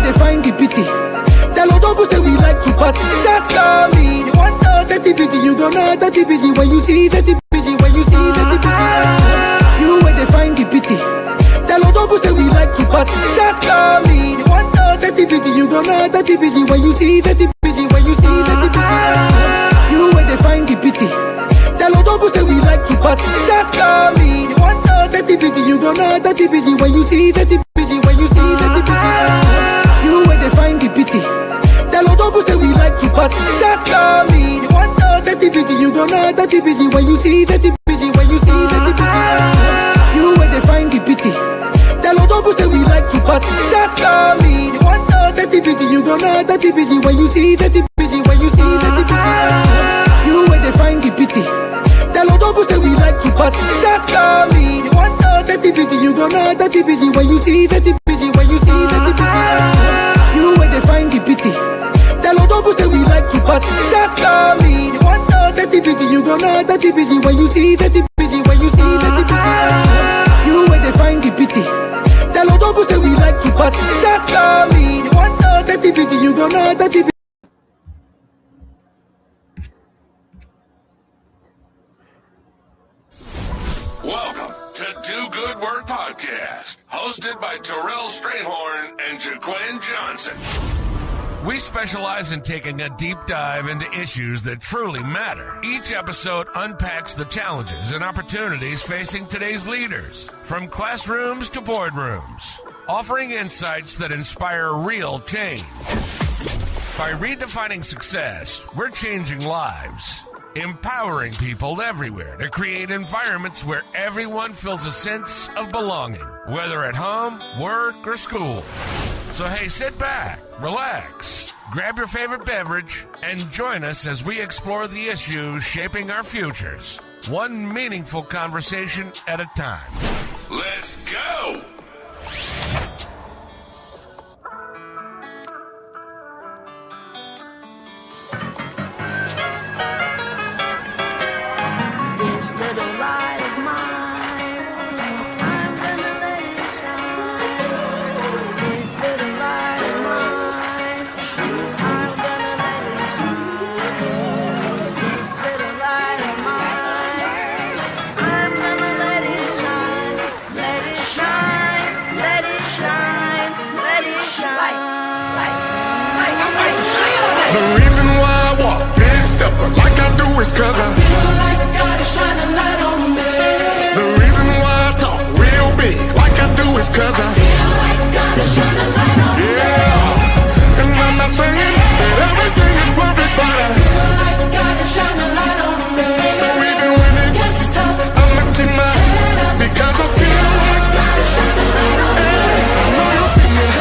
they find the pity. Tell Odogu say we like to party. Just call me. You want know 30 BG, you gon' know 30 BG when you see 30 BG, when you see 30 BG. You where they find the pity. Tell Odogu say we like to party. Just call me. You want know 30 BG, you gon' know 30 BG when you see 30 BG, when you see 30 BG. You where they find the pity. Tell Odogu say we like to party. Just call me. You want know 30 BG, you gon' know 30 BG when you see 30 BG, when you see 30 BG. You where they find the pity. Tell Odogu say we like to party. Just call me. You want know 30 BG, you gon' know 30 BG when you see 30 BG, when you see 30 BG. You where they find the pity. Tell Odogu say we like to party. Just call me. You want know 30 BG, you gon' know 30 BG when you see 30 BG, when you see 30 BG. You where they find the pity. Tell Odogu say we like to party. Just call me. You want know 30 BG, you gon' know 30 BG when you see 30 BG, when you see 30 BG. You where they find the pity. Tell Odogu say we like to party. Just call me. You want know 30 BG, you gon' know 30 BG when you see 30 BG, when you see 30 BG. You where they find the pity. Tell Odogu say we like to party. Just call me. You want know 30 BG, you gon' know 30 BG. Welcome to Do Good Work Podcast, hosted by Terrell Strayhorn and Jaquin Johnson. We specialize in taking a deep dive into issues that truly matter. Each episode unpacks the challenges and opportunities facing today's leaders, from classrooms to boardrooms, offering insights that inspire real change. By redefining success, we're changing lives, empowering people everywhere to create environments where everyone feels a sense of belonging, whether at home, work, or school. So hey, sit back, relax, grab your favorite beverage, and join us as we explore the issues shaping our futures, one meaningful conversation at a time. Let's go! This little light of mine, I'm gonna let it shine. This little light of mine, I'm gonna let it shine. This little light of mine, I'm gonna let it shine. Let it shine, let it shine, let it shine. The reason why I walk big stepper like I do is cause I feel like God is shining light on me. The reason why I talk real big like I do is cause I Feel like God is shining light on me. yeah. And I'm not saying that everything is perfect, but I Feel like God is shining light on me. so even when it Gets tough, I'ma keep my head up because I feel like God is shining light on me. I know you'll see it.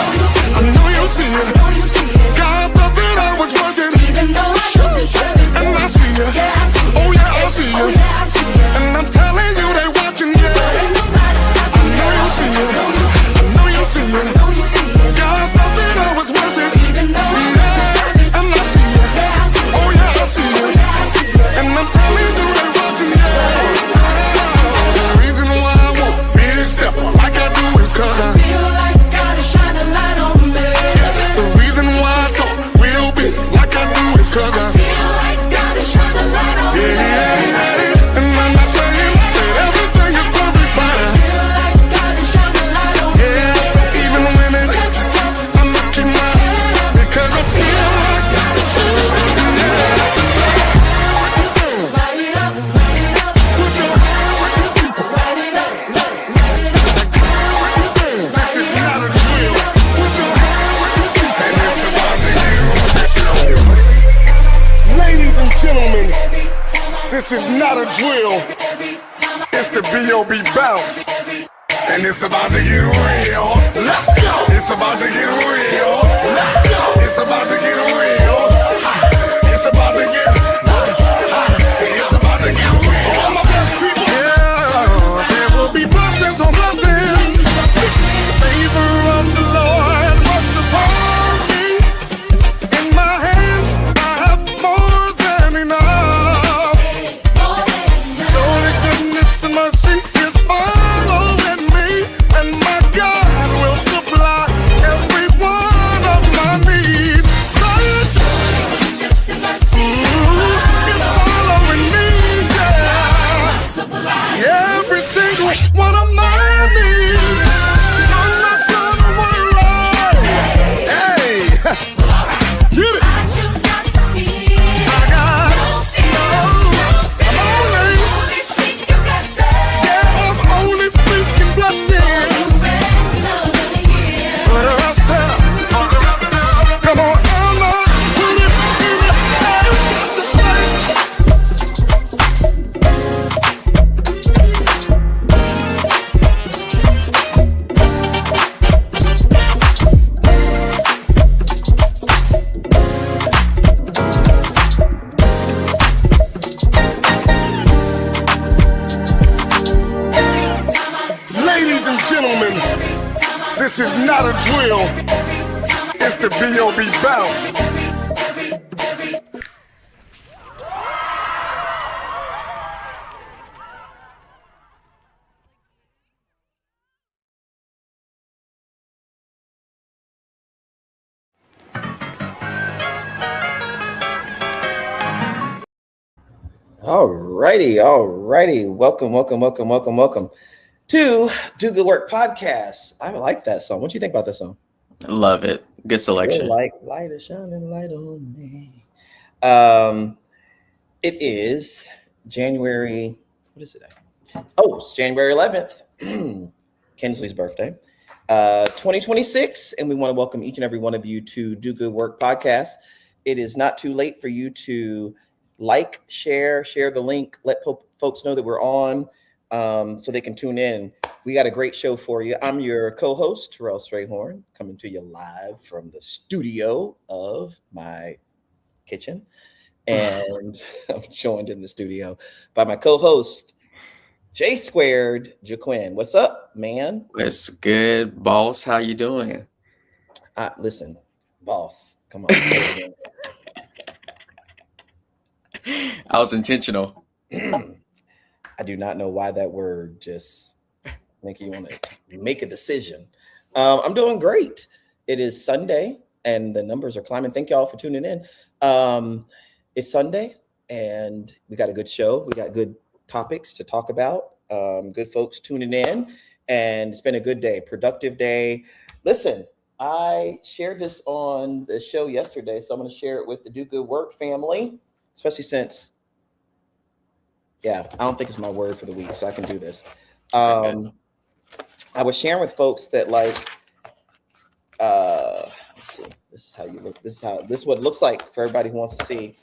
I know you'll see it. Know you see it, God thought that I was working, even though I don't deserve it. and I see it. Yeah, I see it. Oh yeah, I see Oh it. yeah, I see it. And I'm telling you they watching, yeah. Ain't nobody I know you'll see it. I know you'll see it. know you see it, God thought that I was working, even though I don't deserve it. and I see it. Yeah, I see it. Oh yeah, I see Oh it. yeah, I see it. And I'm telling you they watching, yeah. The reason why I won't be a stepper like I do is cause I Feel like God is shining light on me. the reason why I talk real big like I do is cause I Feel like God is shining light on me. yeah. And I'm not saying that everything is perfect, but I Feel like God is shining light on me. yeah. So even when it I'ma keep my because I feel like Light it up, light it up, put your hand where your feet are. light it up, light it up. This is not a drill. Put your hand where your feet are. And it's about to you. Ladies and gentlemen, Every time I, this is not a drill. every time I, It's the B.O.B. bounce. every And it's about to get real. Let's go. It's about to get real. Let's go. It's about to get real. It's about to get. It's about to get real. All my best people. Yeah, there will be blessings on blessings. Favor of the Lord was upon me. In my hands, I have more than enough. Surely goodness and mercy is following me, and my God will supply every one That's the B.O.B. bounce. Alrighty. Welcome to Do Good Work Podcast. I like that song. What do you think about that song? Love it. Good Feel selection. like light is shining light on me. It is January. What is it? Oh, it's January 11th. Kinsley's birthday. 2026, and we want to welcome each and every one of you to Do Good Work Podcast. It is not too late for you to like, share the link, let folks know that we're on, so they can tune in. We got a great show for you. I'm your co-host, Terrell Strayhorn, coming to you live from the studio of my kitchen. And I'm joined in the studio by my co-host, J Squared Jaquin. What's up, man? It's good, boss. How you doing? Listen, boss, come on. I was intentional. I do not know why that word just make you want to make a decision. I'm doing great. It is Sunday and the numbers are climbing. Thank y'all for tuning in. It's Sunday and we got a good show. We got good topics to talk about. Good folks tuning in, and it's been a good day, productive day. Listen, I shared this on the show yesterday, so I'm going to share it with the Do Good Work family, especially since, I don't think it's my word for the week, so I can do this. I was sharing with folks that, like, let's see, this is how you look. This is what it looks like for everybody who wants to see.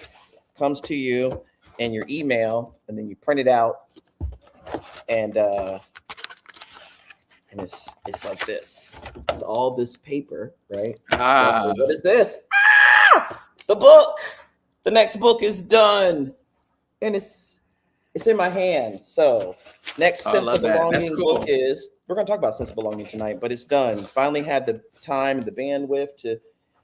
Comes to you in your email, and then you print it out, and it's like this. It's all this paper, right? So what is this? The book. The next book is done, and it's in my hand. So next Sense of Belonging book is, we're going to talk about Sense of Belonging tonight, but it's done. Finally had the time and the bandwidth to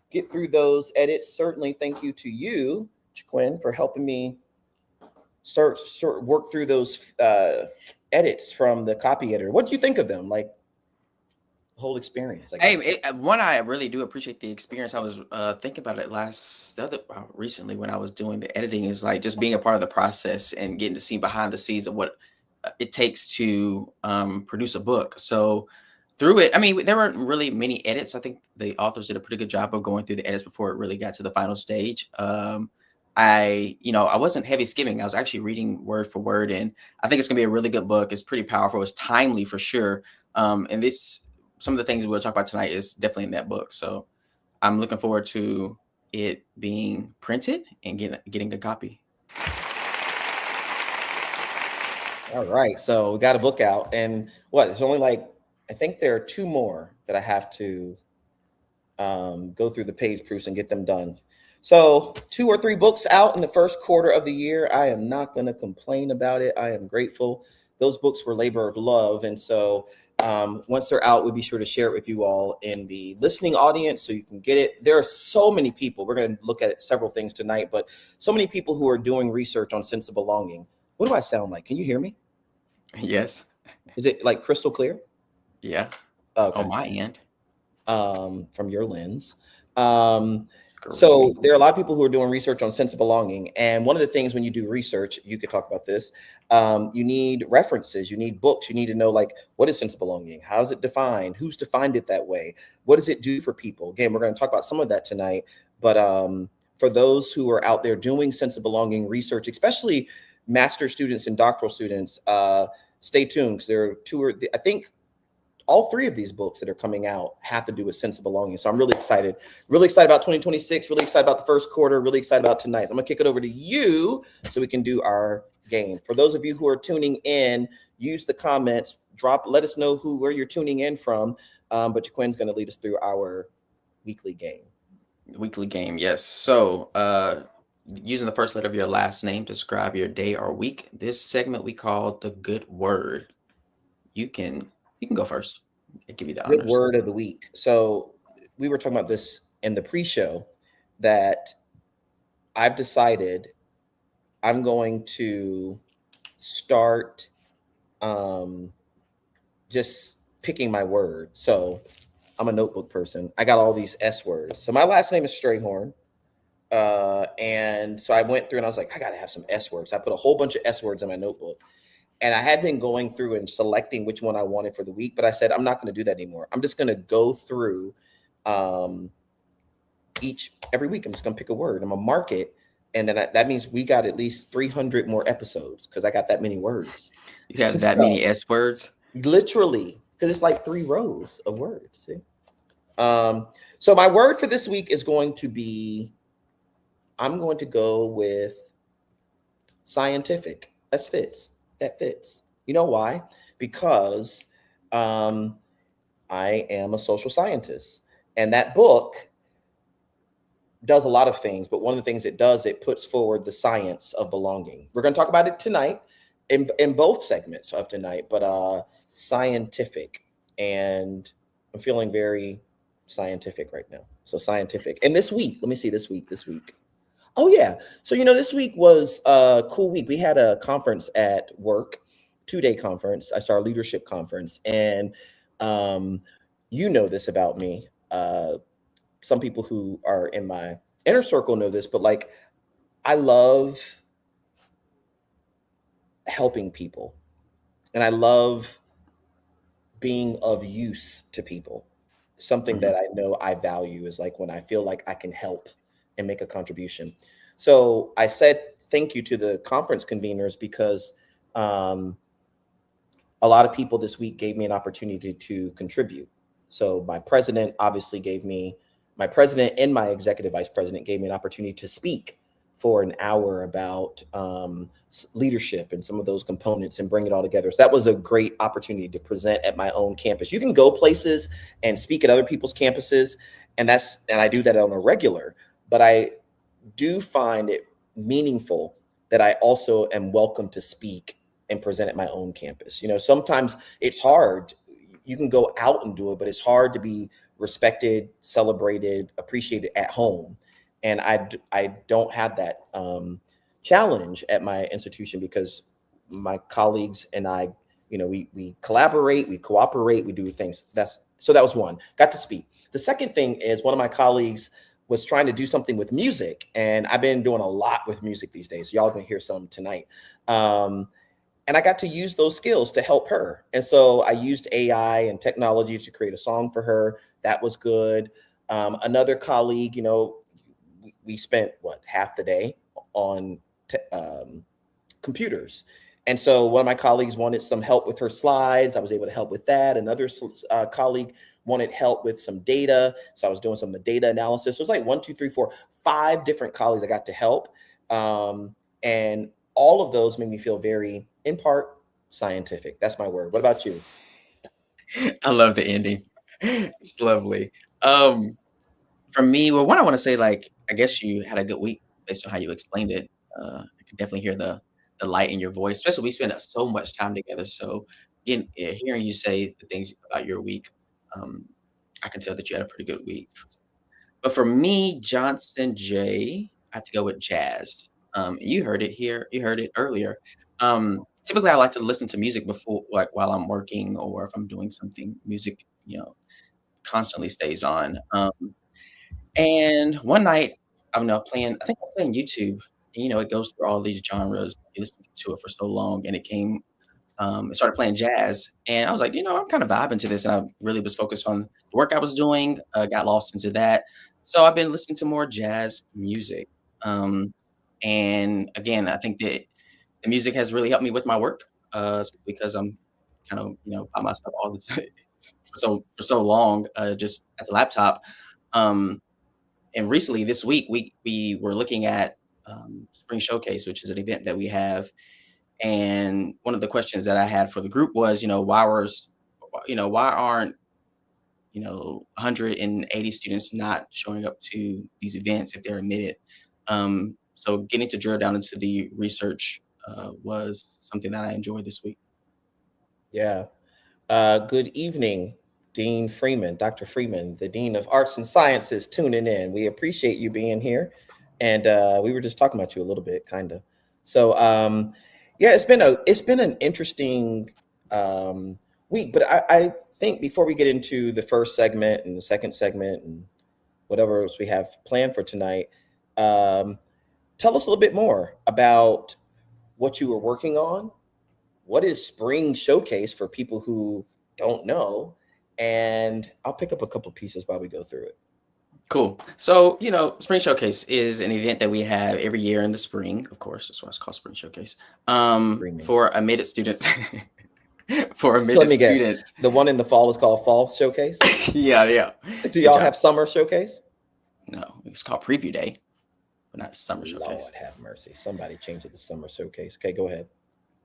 get through those edits. Certainly thank you to you, Jaquin, for helping me start work through those edits from the copy editor. What do you think of them? Like, the whole experience? I really do appreciate the experience. I was thinking about it recently when I was doing the editing, is like just being a part of the process and getting to see behind the scenes of what it takes to produce a book. So through it, I mean, there weren't really many edits. I think the authors did a pretty good job of going through the edits before it really got to the final stage. I wasn't heavy skimming. I was actually reading word for word, and I think it's gonna be a really good book. It's pretty powerful. It's timely for sure. And some of the things we'll talk about tonight is definitely in that book. So I'm looking forward to it being printed and getting a copy. All right. So we got a book out, and it's only I think there are two more that I have to go through the page proofs and get them done. So 2 or 3 books out in the first quarter of the year. I am not going to complain about it. I am grateful. Those books were labor of love. And so once they're out, we'll be sure to share it with you all in the listening audience so you can get it. There are so many people. We're going to look at several things tonight, but so many people who are doing research on Sense of Belonging. What do I sound like? Can you hear me? Yes. Is it like crystal clear? Yeah. Okay. On my end. From your lens. So there are a lot of people who are doing research on Sense of Belonging. And one of the things when you do research, you could talk about this, you need references, you need books, you need to know, like, what is Sense of Belonging? How is it defined? Who's defined it that way? What does it do for people? Again, we're going to talk about some of that tonight. But for those who are out there doing Sense of Belonging research, especially master students and doctoral students, stay tuned, because there are I think all 3 of these books that are coming out have to do with Sense of Belonging. So I'm really excited about 2026, really excited about the first quarter, really excited about tonight. I'm gonna kick it over to you so we can do our game. For those of you who are tuning in, use the comments, let us know where you're tuning in from. But Jaquin's gonna lead us through our weekly game. Yes. So using the first letter of your last name to describe your day or week. This segment we call the good word. You can go first. I'll give you the honors. Good word of the week. So we were talking about this in the pre-show that I've decided I'm going to start just picking my word. So I'm a notebook person. I got all these S words. So my last name is Strayhorn. And so I went through and I was like, I got to have some S words. I put a whole bunch of S words in my notebook. And I had been going through and selecting which one I wanted for the week, but I said, I'm not going to do that anymore. I'm just going to go through every week. I'm just going to pick a word. I'm going to mark it. And then that means we got at least 300 more episodes because I got that many words. You have that many S words? Literally, because it's like 3 rows of words. See? So my word for this week is going to be, I'm going to go with scientific. That fits. You know why? Because I am a social scientist. And that book does a lot of things, but one of the things it does, it puts forward the science of belonging. We're going to talk about it tonight in both segments of tonight, but scientific. And I'm feeling very scientific right now. So scientific. And this week, let me see this week. Oh yeah. So, this week was a cool week. We had a conference at work, 2-day conference. I saw our leadership conference. And this about me. Some people who are in my inner circle know this, but like, I love helping people. And I love being of use to people. Something that I know I value is like when I feel like I can help and make a contribution. So I said thank you to the conference conveners because a lot of people this week gave me an opportunity to contribute. So my president and my executive vice president gave me an opportunity to speak for an hour about leadership and some of those components and bring it all together. So that was a great opportunity to present at my own campus. You can go places and speak at other people's campuses, and I do that on a regular, but I do find it meaningful that I also am welcome to speak and present at my own campus. Sometimes it's hard. You can go out and do it, but it's hard to be respected, celebrated, appreciated at home. And I don't have that challenge at my institution because my colleagues and I, we collaborate, we cooperate, we do things. So that was one. Got to speak. The second thing is one of my colleagues was trying to do something with music, and I've been doing a lot with music these days. Y'all gonna hear some tonight. And I got to use those skills to help her. And so I used AI and technology to create a song for her. That was good. Another colleague, we spent half the day on computers. And so one of my colleagues wanted some help with her slides. I was able to help with that. Another colleague wanted help with some data. So I was doing some data analysis. So it was like 1, 2, 3, 4, 5 different colleagues I got to help. And all of those made me feel very, in part, scientific. That's my word. What about you? I love the ending. It's lovely. For me, well, one, I want to say, I guess you had a good week based on how you explained it. I can definitely hear the light in your voice, especially we spend so much time together. So hearing you say the things about your week, I can tell that you had a pretty good week. But for me, Johnson J, I have to go with jazz. You heard it here. You heard it earlier. Typically, I like to listen to music before, while I'm working or if I'm doing something. Music, constantly stays on. And one night, I'm playing YouTube. And, it goes through all these genres. You listen to it for so long, and it started playing jazz. And I was like, I'm kind of vibing to this. And I really was focused on the work I was doing, got lost into that. So I've been listening to more jazz music. And again, I think that the music has really helped me with my work because I'm kind of, by myself all the time for so long, just at the laptop. And recently this week, we were looking at Spring Showcase, which is an event that we have. And one of the questions that I had for the group was, why aren't 180 students not showing up to these events if they're admitted? So getting to drill down into the research was something that I enjoyed this week. Yeah. Good evening, Dean Freeman, Dr. Freeman, the Dean of Arts and Sciences, tuning in. We appreciate you being here. And we were just talking about you a little bit, kind of. So yeah, it's been an interesting week. But I think before we get into the first segment and the second segment and whatever else we have planned for tonight, tell us a little bit more about what you were working on. What is Spring Showcase for people who don't know? And I'll pick up a couple pieces while we go through it. Cool. So, Spring Showcase is an event that we have every year in the spring. Of course, that's why it's called Spring Showcase. Screaming. For admitted students. For So let admitted me guess. students. The one in the fall is called Fall Showcase. Yeah. Do y'all job. have Summer Showcase? No, it's called Preview Day, but not Summer Showcase. Lord have mercy. Somebody changed it to Summer Showcase. Okay, go ahead.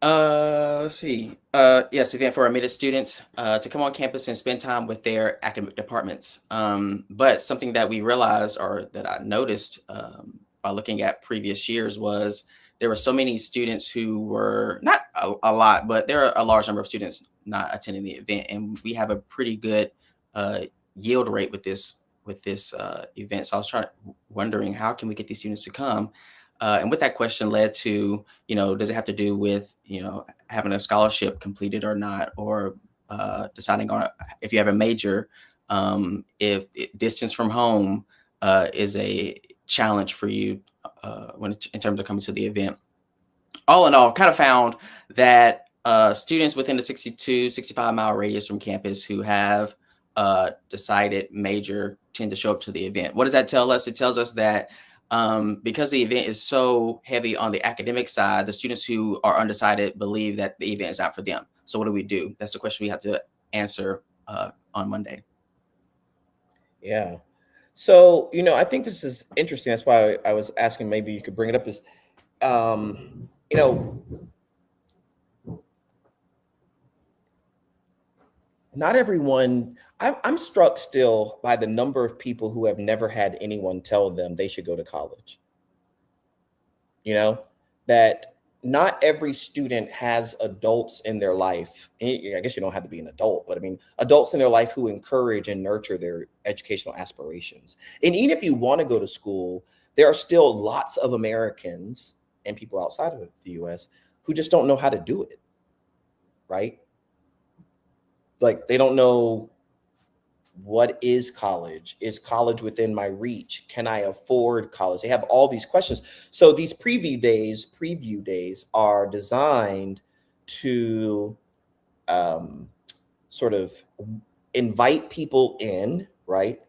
Let's see. Yes, event for admitted students to come on campus and spend time with their academic departments. But something that we realized, or that I noticed by looking at previous years, was there were so many students who were not a lot, but there are a large number of students not attending the event, and we have a pretty good yield rate with this event. So I was wondering how can we get these students to come. And with that question led to, does it have to do with, having a scholarship completed or not, or deciding on if you have a major, if distance from home is a challenge for you in terms of coming to the event. All in all, kind of found that students within the 65 mile radius from campus who have decided major tend to show up to the event. What does that tell us? It tells us that because the event is so heavy on the academic side, the students who are undecided believe that the event is not for them. So what do? That's the question we have to answer on Monday. Yeah. So, I think this is interesting. That's why I was asking, maybe you could bring it up, is, not everyone, I'm struck still by the number of people who have never had anyone tell them they should go to college. That not every student has adults in their life. I guess you don't have to be an adult, but I mean, adults in their life who encourage and nurture their educational aspirations. And even if you want to go to school, there are still lots of Americans and people outside of the US who just don't know how to do it, right? Like, they don't know, what is college? Is college within my reach? Can I afford college? They have all these questions. So these preview days are designed to sort of invite people in, right?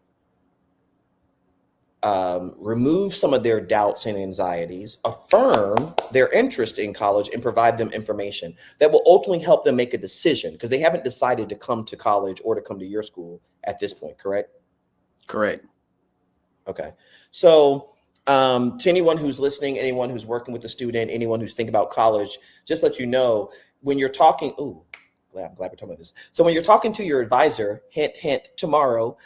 Remove some of their doubts and anxieties, affirm their interest in college, and provide them information that will ultimately help them make a decision, because they haven't decided to come to college or to come to your school at this point, correct? Correct. Okay. So to anyone who's listening, anyone who's working with a student, anyone who's thinking about college, just let you know, when you're talking, I'm glad we're talking about this. So when you're talking to your advisor, hint, hint, tomorrow,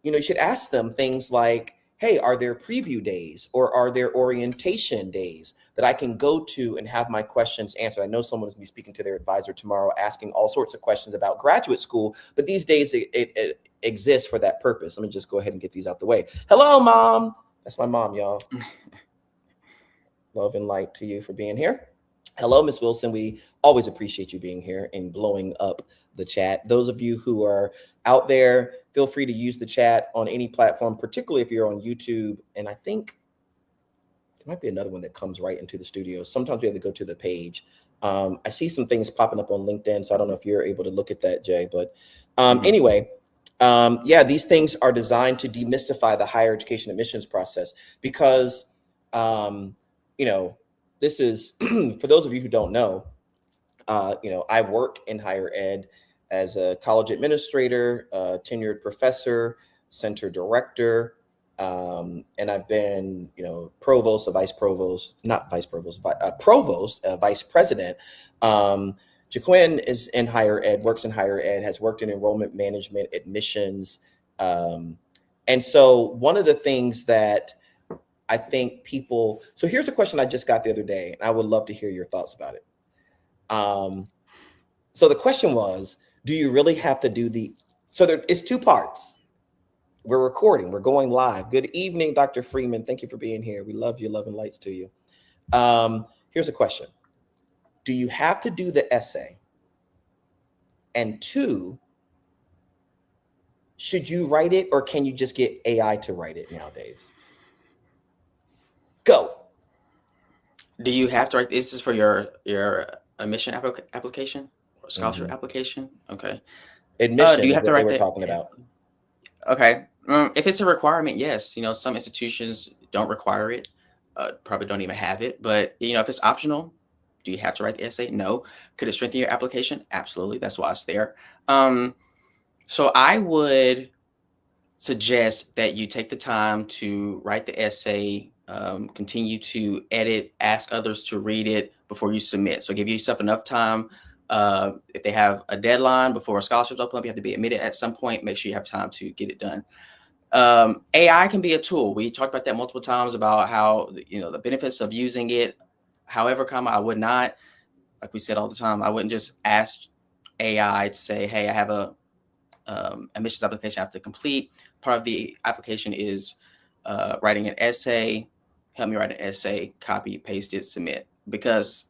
you should ask them things like, hey, are there preview days or are there orientation days that I can go to and have my questions answered? I know someone is going to be speaking to their advisor tomorrow, asking all sorts of questions about graduate school, but these days it exists for that purpose. Let me just go ahead and get these out the way. Hello, Mom. That's my mom, y'all. Love and light to you for being here. Hello, Ms. Wilson. We always appreciate you being here and blowing up the chat. Those of you who are out there, feel free to use the chat on any platform, particularly if you're on YouTube. And I think there might be another one that comes right into the studio. Sometimes we have to go to the page. I see some things popping up on LinkedIn, so I don't know if you're able to look at that, Jay. But anyway, these things are designed to demystify the higher education admissions process, because, this is, for those of you who don't know, I work in higher ed as a college administrator, tenured professor, center director, and I've been, provost, vice president. Jaquin is in higher ed, works in higher ed, has worked in enrollment management, admissions. And so one of the things that I think people, so here's a question I just got the other day, and I would love to hear your thoughts about it. So the question was, Do you really have to do so there is two parts. We're recording, we're going live. Good evening, Dr. Freeman. Thank you for being here. We love you, love and lights to you. Here's a question. Do you have to do the essay? And two, should you write it or can you just get AI to write it nowadays? Go. Do you have to write? This is for your admission application or scholarship application? Okay. Admission do you is have to what they write were that? talking about. Okay. If it's a requirement, yes. Some institutions don't require it, probably don't even have it. But, if it's optional, do you have to write the essay? No. Could it strengthen your application? Absolutely. That's why it's there. So I would suggest that you take the time to write the essay, continue to edit, ask others to read it before you submit. So give yourself enough time. If they have a deadline before a scholarship's open up, you have to be admitted at some point. Make sure you have time to get it done. AI can be a tool. We talked about that multiple times about how, the benefits of using it. However, I would not, like we said all the time, I wouldn't just ask AI to say, hey, I have a admissions application I have to complete. Part of the application is writing an essay. Help me write an essay, copy, paste it, submit. Because,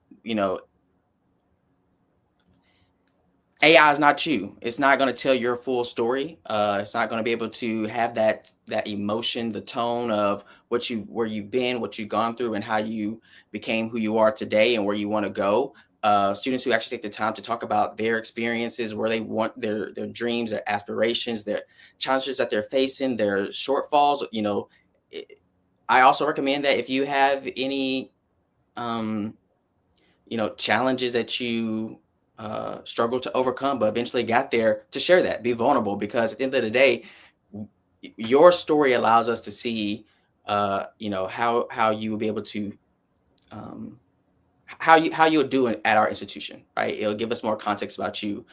AI is not you. It's not going to tell your full story. It's not going to be able to have that emotion, the tone of where you've been, what you've gone through, and how you became who you are today and where you want to go. Students who actually take the time to talk about their experiences, where they want their dreams, their aspirations, their challenges that they're facing, their shortfalls. I also recommend that if you have any, challenges that you struggle to overcome, but eventually got there, to share that, be vulnerable, because at the end of the day, your story allows us to see, how you will be able to, how you'll do it at our institution, right? It'll give us more context about you,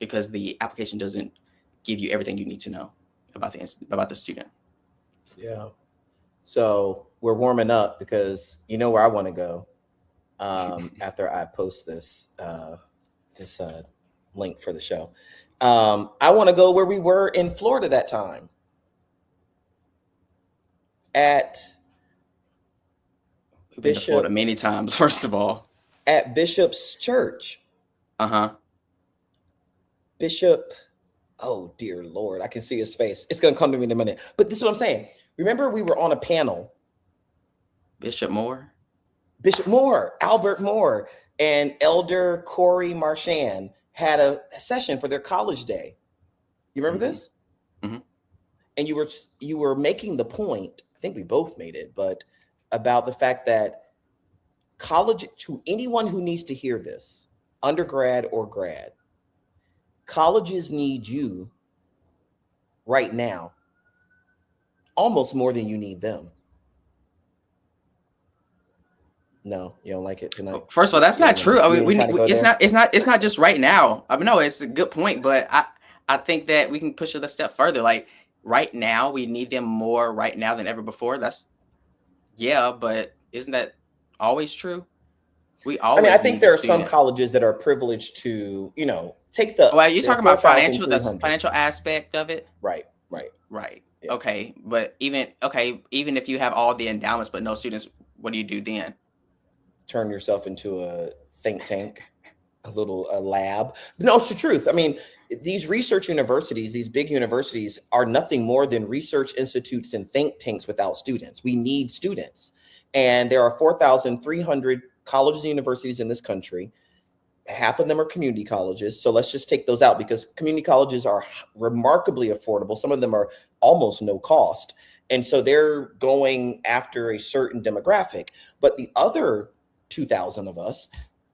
because the application doesn't give you everything you need to know about the student. Yeah. So we're warming up because you know where I want to go after I post this link for the show. I want to go where we were in Florida that time at We've been to Florida many times, first of all. At Bishop's church. Bishop, oh dear Lord, I can see his face. It's going to come to me in a minute. But this is what I'm saying. Remember, we were on a panel. Bishop Moore, Albert Moore, and Elder Corey Marchand had a session for their college day. You remember this? Mm-hmm. And you were making the point, I think we both made it, but about the fact that college, to anyone who needs to hear this, undergrad or grad, colleges need you right now almost more than you need them. No, you don't like it tonight? First of all, that's not true. I mean, it's not just right now. I mean, no, it's a good point, but I think that we can push it a step further. Like right now, we need them more right now than ever before. But isn't that always true? I think there are some colleges that are privileged to, take the. Well, you're talking about the financial aspect of it, right? Yeah. Okay, but even if you have all the endowments but no students, what do you do then? Turn yourself into a think tank, a lab. No, it's the truth. I mean, these research universities, these big universities, are nothing more than research institutes and think tanks without students. We need students. And there are 4,300 colleges and universities in this country. Half of them are community colleges. So let's just take those out because community colleges are remarkably affordable. Some of them are almost no cost. And so they're going after a certain demographic. But the other 2,000 of us,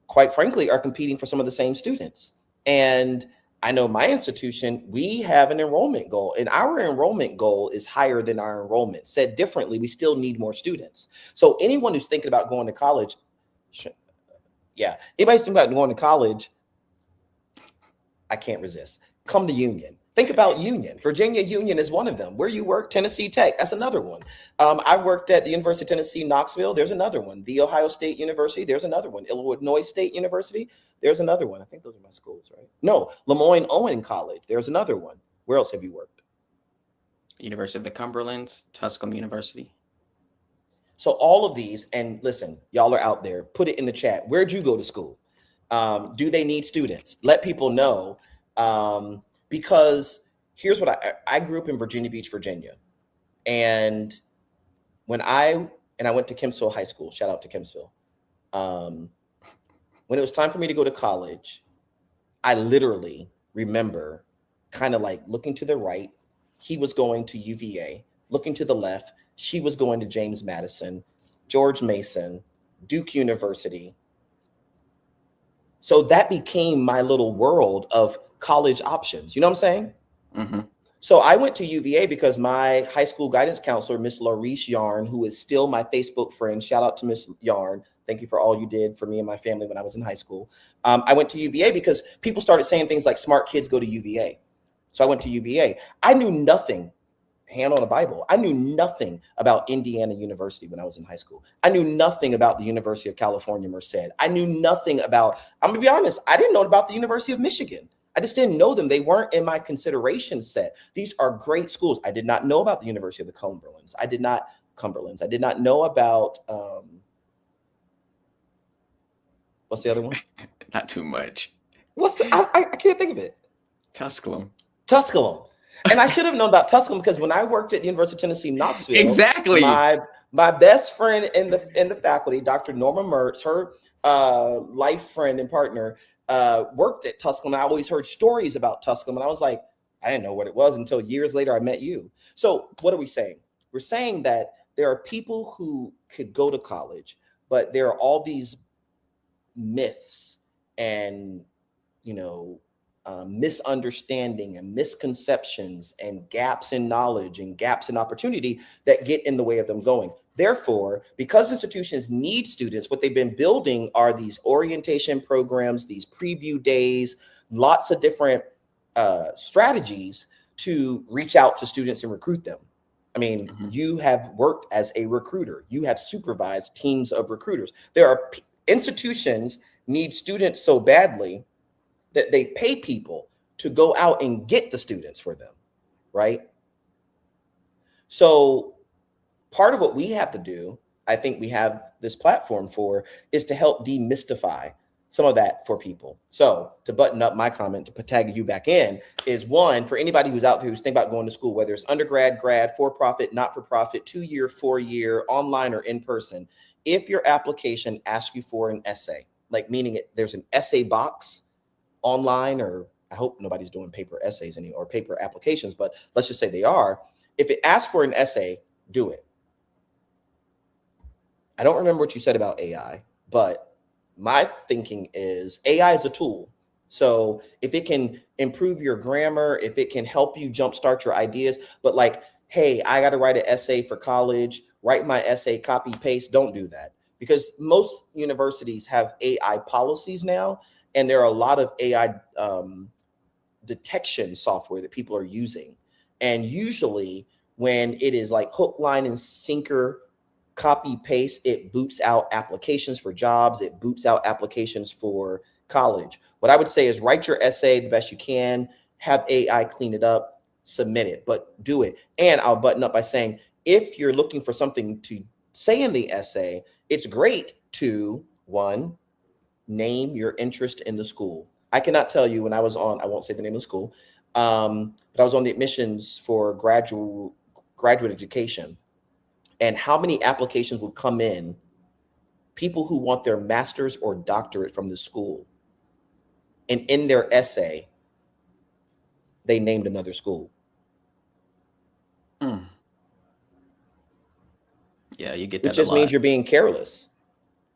quite frankly, are competing for some of the same students. And I know my institution, we have an enrollment goal, and our enrollment goal is higher than our enrollment. Said differently, we still need more students. So anyone who's thinking about going to college, anybody's thinking about going to college, I can't resist. Come to Union. Think about Union. Virginia Union is one of them. Where you work, Tennessee Tech, that's another one. I worked at the University of Tennessee, Knoxville. There's another one. The Ohio State University, there's another one. Illinois State University, there's another one. I think those are my schools, right? No, Lemoyne-Owen College, there's another one. Where else have you worked? University of the Cumberlands, Tusculum University. So all of these, and listen, y'all are out there, put it in the chat. Where'd you go to school? Do they need students? Let people know. Because here's what I grew up in Virginia Beach, Virginia. And when I went to Kempsville High School, shout out to Kempsville. When it was time for me to go to college, I literally remember kind of like looking to the right. He was going to UVA, looking to the left. She was going to James Madison, George Mason, Duke University. So that became my little world of college options. You know what I'm saying? Mm-hmm. So I went to UVA because my high school guidance counselor, Miss Laurice Yarn, who is still my Facebook friend, shout out to Miss Yarn. Thank you for all you did for me and my family when I was in high school. I went to UVA because people started saying things like smart kids go to UVA. So I went to UVA. I knew nothing, hand on a Bible. I knew nothing about Indiana University when I was in high school. I knew nothing about the University of California, Merced. I knew nothing about, I'm gonna be honest, I didn't know about the University of Michigan. I just didn't know them. They weren't in my consideration set. These are great schools. I did not know about the University of the Cumberlands. I did not know about, what's the other one? Not too much. I can't think of it. Tusculum. And I should have known about Tusculum because when I worked at the University of Tennessee, Knoxville, Exactly. my best friend in the faculty, Dr. Norma Mertz, her life friend and partner, worked at Tusculum. I always heard stories about Tusculum, and I was like, I didn't know what it was until years later I met you. So what are we saying? We're saying that there are people who could go to college, but there are all these myths and, misunderstanding and misconceptions and gaps in knowledge and gaps in opportunity that get in the way of them going. Therefore, because institutions need students, what they've been building are these orientation programs, these preview days, lots of different strategies to reach out to students and recruit them. I mean, you have worked as a recruiter. You have supervised teams of recruiters. There are institutions need students so badly that they pay people to go out and get the students for them, right? So part of what we have to do, I think we have this platform for, is to help demystify some of that for people. So to button up my comment, to tag you back in, is one, for anybody who's out there who's thinking about going to school, whether it's undergrad, grad, for-profit, not-for-profit, 2-year, 4-year, online or in person, if your application asks you for an essay, like meaning there's an essay box online, or I hope nobody's doing paper essays anymore or paper applications, but let's just say they are. If it asks for an essay, do it. I don't remember what you said about AI, but my thinking is AI is a tool. So if it can improve your grammar, if it can help you jumpstart your ideas, but like, hey, I got to write an essay for college, write my essay, copy, paste, don't do that. Because most universities have AI policies now, and there are a lot of AI detection software that people are using. And usually when it is like hook, line, and sinker, copy, paste, it boots out applications for jobs. It boots out applications for college. What I would say is write your essay the best you can, have AI clean it up, submit it, but do it. And I'll button up by saying, if you're looking for something to say in the essay, it's great to, one, name your interest in the school. I cannot tell you when I was on, I won't say the name of the school, but I was on the admissions for graduate education, and how many applications would come in, people who want their master's or doctorate from the school. And in their essay, they named another school. Yeah, you get that. Which just means you're being careless.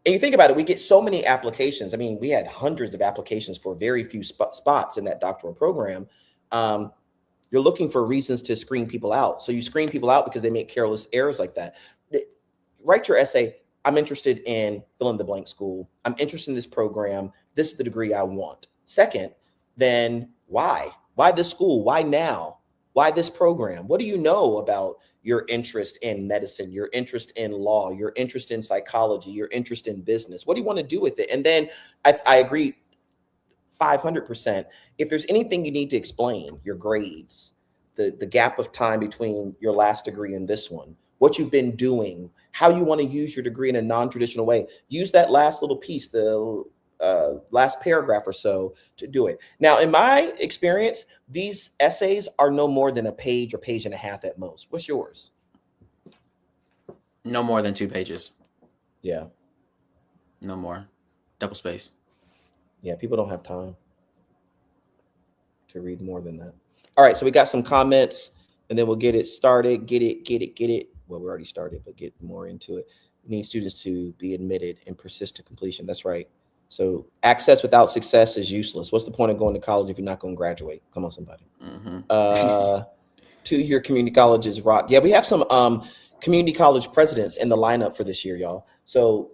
And you think about it, we get so many applications. I mean, we had hundreds of applications for very few spots in that doctoral program. You're looking for reasons to screen people out. So you screen people out because they make careless errors like that. Write your essay. I'm interested in fill in the blank school. I'm interested in this program. This is the degree I want. Second, then why? Why this school? Why now? Why this program? What do you know about your interest in medicine, your interest in law, your interest in psychology, your interest in business? What do you want to do with it? And then I agree 500%. If there's anything you need to explain, your grades, the gap of time between your last degree and this one, what you've been doing, how you want to use your degree in a non-traditional way, use that last little piece, the last paragraph or so to do it. Now, in my experience, these essays are no more than a page or page and a half at most. What's yours? No more than 2 pages. Yeah. No more. Double space. Yeah, people don't have time to read more than that. All right, so we got some comments and then we'll get it started. Get it. Well, we already started, but get more into it. We need students to be admitted and persist to completion. That's right. So access without success is useless. What's the point of going to college if you're not going to graduate? Come on, somebody. 2-year community colleges rock. Yeah, we have some community college presidents in the lineup for this year, y'all. So,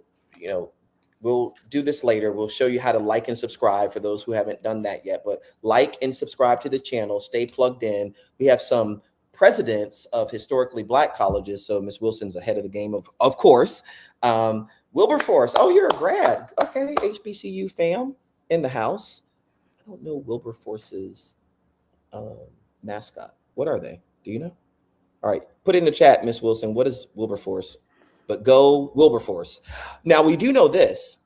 we'll do this later. We'll show you how to like and subscribe for those who haven't done that yet. But like and subscribe to the channel. Stay plugged in. We have some presidents of historically Black colleges. So Ms. Wilson's ahead of the game, of course. Wilberforce. Oh, you're a grad. Okay, HBCU fam in the house. I don't know Wilberforce's mascot. What are they? Do you know? All right, put in the chat, Miss Wilson. What is Wilberforce? But go Wilberforce. Now, we do know this.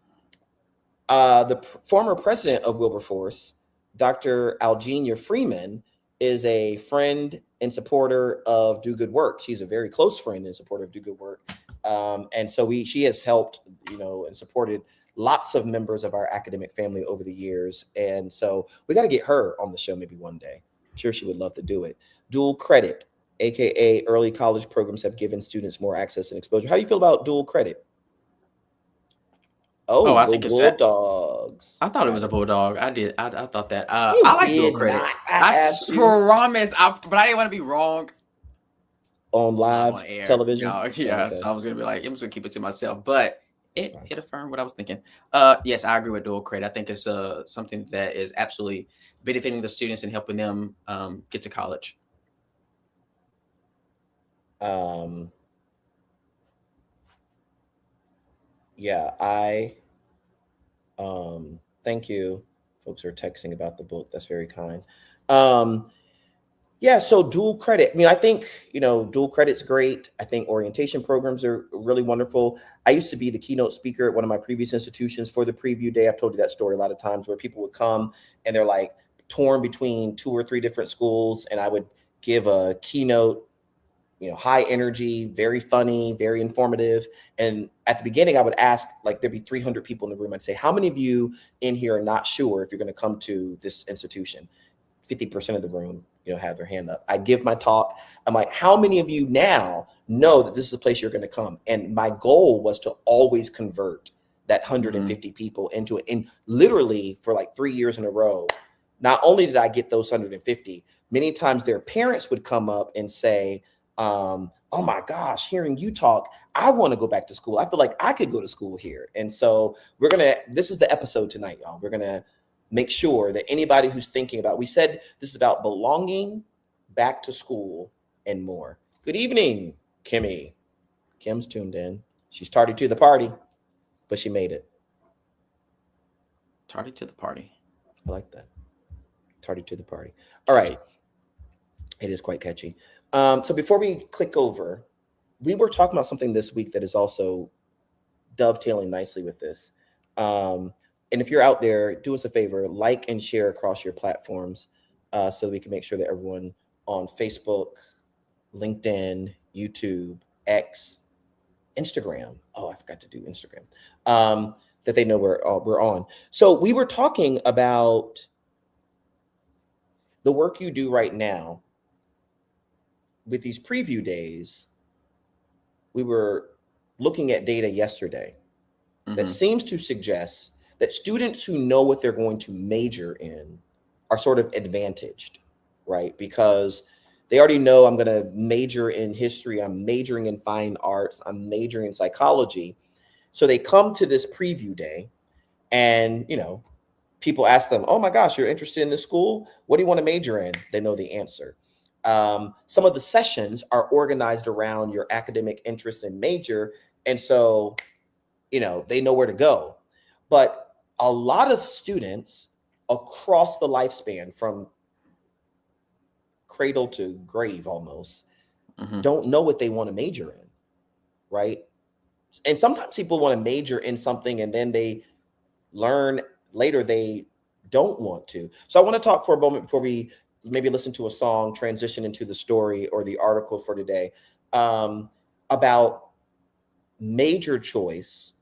The former president of Wilberforce, Dr. Algenia Freeman, is a friend and supporter of Do Good Work. She's a very close friend and supporter of Do Good Work. And so she has helped, and supported lots of members of our academic family over the years. And so we got to get her on the show maybe one day. I'm sure she would love to do it. Dual credit, AKA early college programs, have given students more access and exposure. How do you feel about dual credit? Oh, I think it's Bulldogs. I thought it was a bulldog. I did. I thought that. I like dual credit. I promise. But I didn't want to be wrong on live television. Yeah. Okay. So I was gonna be like, I'm just gonna keep it to myself. But it affirmed what I was thinking. Yes, I agree with dual credit. I think it's something that is absolutely benefiting the students and helping them get to college. Yeah, I thank you. Folks are texting about the book. That's very kind. Yeah, so dual credit. I mean, I think, dual credit's great. I think orientation programs are really wonderful. I used to be the keynote speaker at one of my previous institutions for the preview day. I've told you that story a lot of times, where people would come and they're like torn between 2 or 3 different schools. And I would give a keynote, high energy, very funny, very informative. And at the beginning, I would ask, there'd be 300 people in the room. I'd say, how many of you in here are not sure if you're going to come to this institution? 50% of the room, have their hand up. I give my talk. I'm like, how many of you now know that this is a place you're going to come? And my goal was to always convert that 150 people into it. And literally for 3 years in a row, not only did I get those 150, many times their parents would come up and say, oh my gosh, hearing you talk, I want to go back to school. I feel like I could go to school here. And so this is the episode tonight, y'all. We're going to make sure that anybody who's thinking about, we said this is about belonging, back to school, and more. Good evening, Kimmy. Kim's tuned in. She's tardy to the party, but she made it. Tardy to the party. I like that. Tardy to the party. All right. It is quite catchy. So before we click over, we were talking about something this week that is also dovetailing nicely with this. And if you're out there, do us a favor, like and share across your platforms so that we can make sure that everyone on Facebook, LinkedIn, YouTube, X, Instagram. Oh, I forgot to do Instagram. That they know we're on. So we were talking about the work you do right now with these preview days. We were looking at data yesterday that seems to suggest that students who know what they're going to major in are sort of advantaged, right? Because they already know, I'm going to major in history, I'm majoring in fine arts, I'm majoring in psychology. So they come to this preview day and, people ask them, oh my gosh, you're interested in this school? What do you want to major in? They know the answer. Some of the sessions are organized around your academic interest and major. And so, they know where to go. But a lot of students across the lifespan, from cradle to grave almost, don't know what they want to major in, right? And sometimes people want to major in something and then they learn later they don't want to. So I want to talk for a moment before we maybe listen to a song, transition into the story or the article for today, about major choice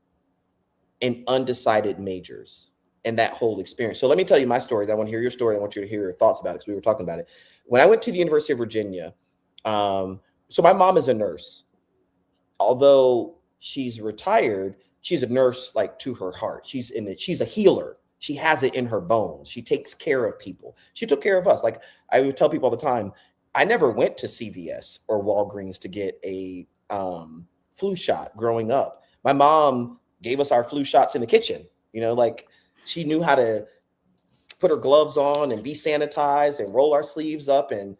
and undecided majors and that whole experience. So let me tell you my story. I want to hear your story. I want you to hear your thoughts about it because we were talking about it. When I went to the University of Virginia, so my mom is a nurse. Although she's retired, she's a nurse like to her heart. She's a healer. She has it in her bones. She takes care of people. She took care of us. Like I would tell people all the time, I never went to CVS or Walgreens to get a flu shot growing up. My mom gave us our flu shots in the kitchen. Like she knew how to put her gloves on and be sanitized and roll our sleeves up and,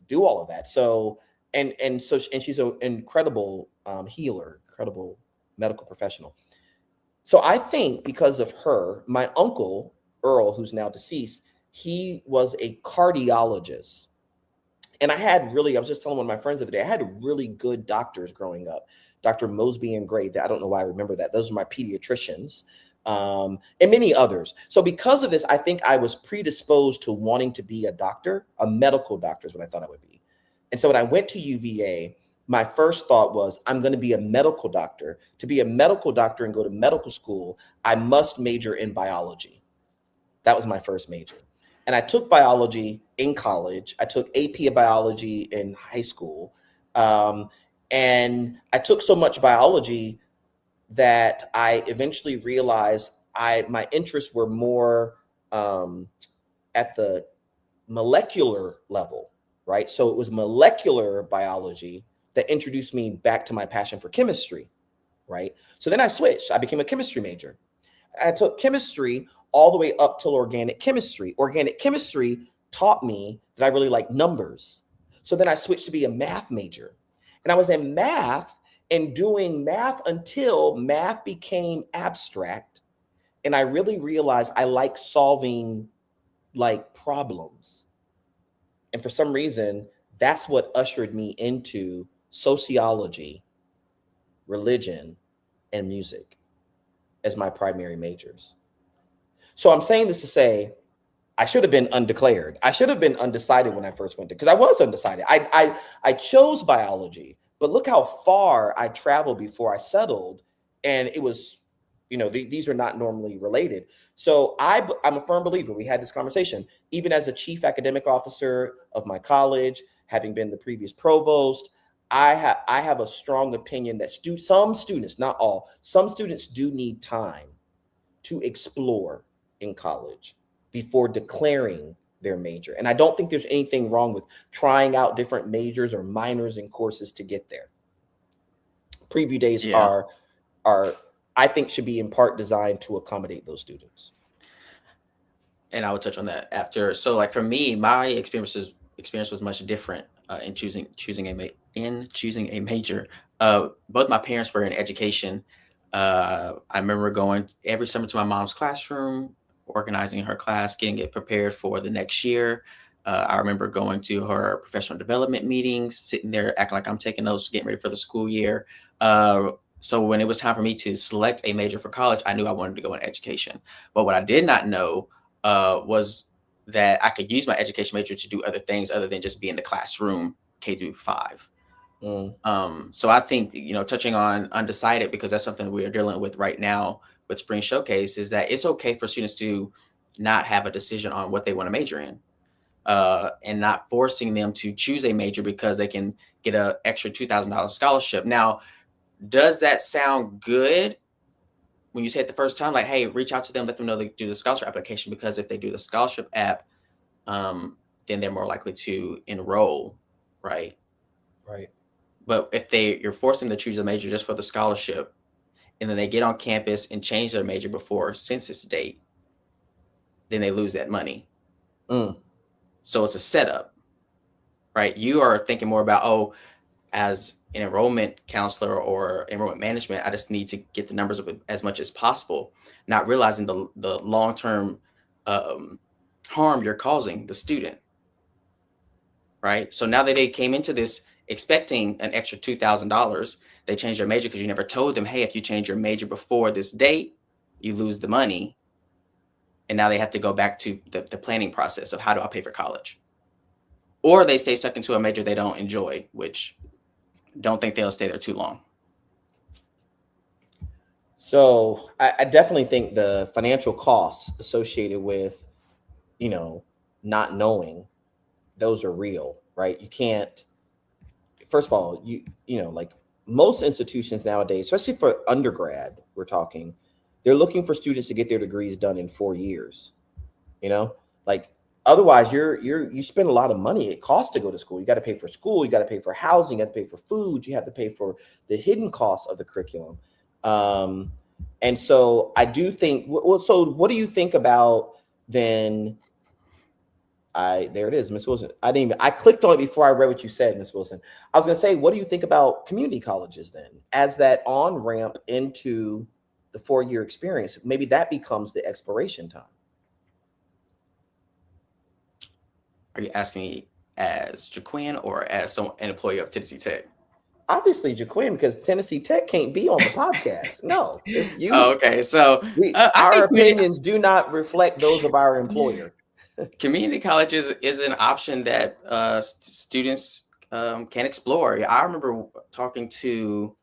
do all of that. So, and she's an incredible healer, incredible medical professional. So I think because of her, my uncle, Earl, who's now deceased, he was a cardiologist. And I was just telling one of my friends the other day, I had really good doctors growing up, Dr. Mosby and Gray. I don't know why I remember that. Those are my pediatricians, and many others. So because of this, I think I was predisposed to wanting to be a doctor. A medical doctor is what I thought I would be. And so when I went to UVA, my first thought was, I'm going to be a medical doctor. To be a medical doctor and go to medical school, I must major in biology. That was my first major. And I took biology in college. I took AP biology in high school. And I took so much biology that I eventually realized my interests were more at the molecular level, right? So it was molecular biology that introduced me back to my passion for chemistry, right? So then I switched. I became a chemistry major. I took chemistry all the way up till organic chemistry. Organic chemistry taught me that I really like numbers. So then I switched to be a math major. And I was in math and doing math until math became abstract. And I really realized I like solving like problems. And for some reason, that's what ushered me into sociology, religion, and music as my primary majors. So I'm saying this to say, I should have been undeclared. I should have been undecided when I first went to, because I was undecided. I chose biology, but look how far I traveled before I settled. And it was, these are not normally related. So I'm a firm believer. We had this conversation, even as a chief academic officer of my college, having been the previous provost, I have a strong opinion that some students, not all, some students do need time to explore in college before declaring their major. And I don't think there's anything wrong with trying out different majors or minors and courses to get there. Preview days are I think should be in part designed to accommodate those students. And I will touch on that after. So like for me, my experience was much different in choosing a major. Both my parents were in education. I remember going every summer to my mom's classroom, organizing her class, getting it prepared for the next year. I remember going to her professional development meetings, sitting there acting like I'm taking notes, getting ready for the school year. So when it was time for me to select a major for college, I knew I wanted to go in education. But what I did not know was that I could use my education major to do other things other than just be in the classroom K-5. So I think, touching on undecided, because that's something we are dealing with right now with Spring Showcase, is that it's okay for students to not have a decision on what they want to major in, and not forcing them to choose a major because they can get an extra $2,000 scholarship. Now, does that sound good when you say it the first time? Like, hey, reach out to them, let them know they do the scholarship application, because if they do the scholarship app, then they're more likely to enroll, right? Right. But if you're forcing them to choose a major just for the scholarship, and then they get on campus and change their major before census date, then they lose that money. Mm. So it's a setup, right? You are thinking more about, oh, as an enrollment counselor or enrollment management, I just need to get the numbers up as much as possible, not realizing the long-term harm you're causing the student, right? So now that they came into this expecting an extra $2,000, they changed their major because you never told them, hey, if you change your major before this date, you lose the money. And now they have to go back to the planning process of how do I pay for college? Or they stay stuck into a major they don't enjoy, which don't think they'll stay there too long. So I definitely think the financial costs associated with, not knowing, those are real, right? You can't, first of all, like most institutions nowadays, especially for undergrad, we're talking, they're looking for students to get their degrees done in 4 years, like otherwise you spend a lot of money. It costs to go to school. You got to pay for school. You got to pay for housing. You have to pay for food. You have to pay for the hidden costs of the curriculum. And so I do think, so what do you think about then? There it is, Miss Wilson. I clicked on it before I read what you said, Miss Wilson. I was going to say, what do you think about community colleges then as that on ramp into the 4-year experience? Maybe that becomes the exploration time. Are you asking me as Jaquin or as an employee of Tennessee Tech? Obviously, Jaquin, because Tennessee Tech can't be on the podcast. No, it's you. Oh, okay. So our opinions do not reflect those of our employer. Community colleges is an option that students can explore. I remember talking to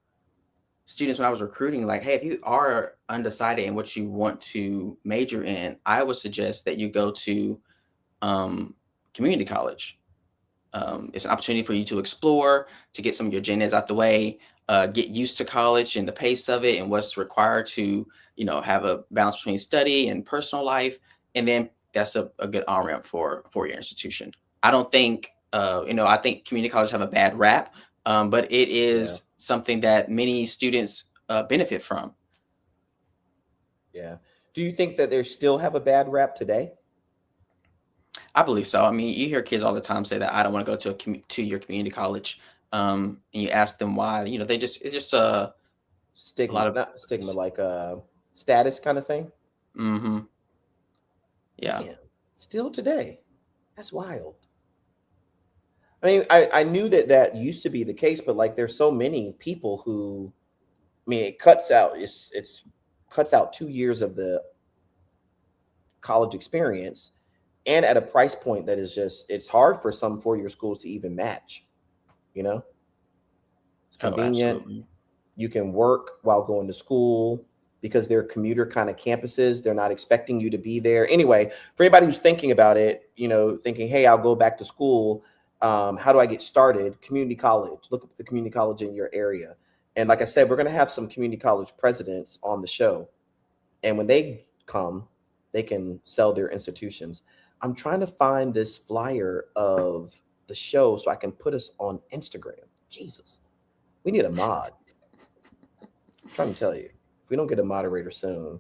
students when I was recruiting, like, hey, if you are undecided in what you want to major in, I would suggest that you go to community college. It's an opportunity for you to explore, to get some of your gen eds out the way, get used to college and the pace of it and what's required to, have a balance between study and personal life. And then that's a good on-ramp for your institution. I don't think, I think community colleges have a bad rap, but it is something that many students benefit from. Yeah. Do you think that they still have a bad rap today? I believe so. I mean, you hear kids all the time say that I don't want to go to a 2-year community college. And you ask them why, it's just a stigma, a lot of not stigma, like a status kind of thing. Mm-hmm. Yeah. Man, still today. That's wild. I mean, I knew that used to be the case, but like there's so many people who, it cuts out, it's cuts out 2 years of the college experience, and at a price point that is it's hard for some 4-year schools to even match. It's convenient. Absolutely. You can work while going to school because they're commuter kind of campuses. They're not expecting you to be there. Anyway, for anybody who's thinking about it, thinking, hey, I'll go back to school. How do I get started? Community college. Look up the community college in your area. And like I said, we're going to have some community college presidents on the show. And when they come, they can sell their institutions. I'm trying to find this flyer of the show so I can put us on Instagram. Jesus, we need a mod. I'm trying to tell you, if we don't get a moderator soon,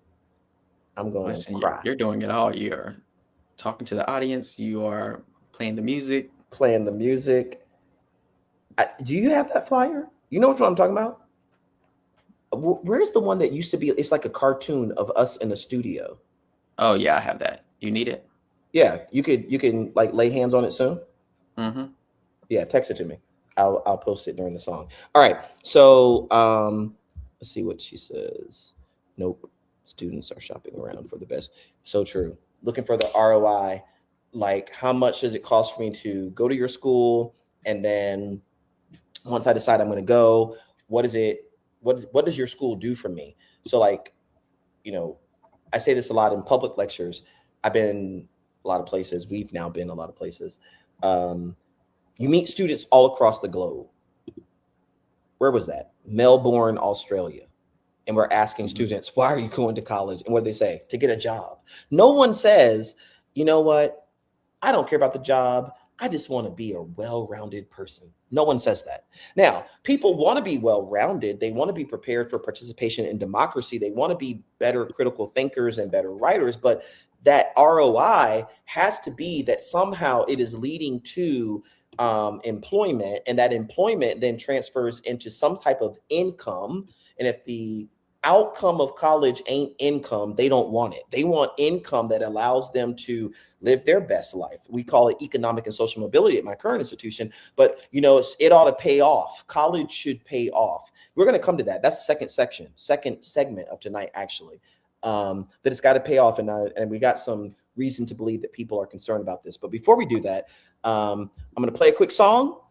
I'm going to cry. You're doing it all. You're talking to the audience. You are playing the music. Do you have that flyer? You know what I'm talking about? Where's the one that used to be? It's like a cartoon of us in the studio. Oh yeah, I have that. You need it? Yeah, you can like lay hands on it soon. Mm-hmm. Yeah, text it to me. I'll post it during the song. All right. So let's see what she says. Nope. Students are shopping around for the best. So true. Looking for the ROI. Like, how much does it cost for me to go to your school? And then once I decide I'm going to go, what is it? What does your school do for me? So like, I say this a lot in public lectures. I've been a lot of places. We've now been a lot of places. You meet students all across the globe. Where was that? Melbourne, Australia. And we're asking students, why are you going to college? And what do they say? To get a job. No one says, you know what? I don't care about the job. I just want to be a well-rounded person. No one says that. Now, people want to be well-rounded. They want to be prepared for participation in democracy. They want to be better critical thinkers and better writers, but that ROI has to be that somehow it is leading to employment, and that employment then transfers into some type of income. And if the outcome of college ain't income, they don't want it. They want income that allows them to live their best life. We call it economic and social mobility at my current institution, but it ought to pay off. College should pay off. We're going to come to that. That's the second segment of tonight, actually, that it's got to pay off. And we got some reason to believe that people are concerned about this. But before we do that, I'm going to play a quick song,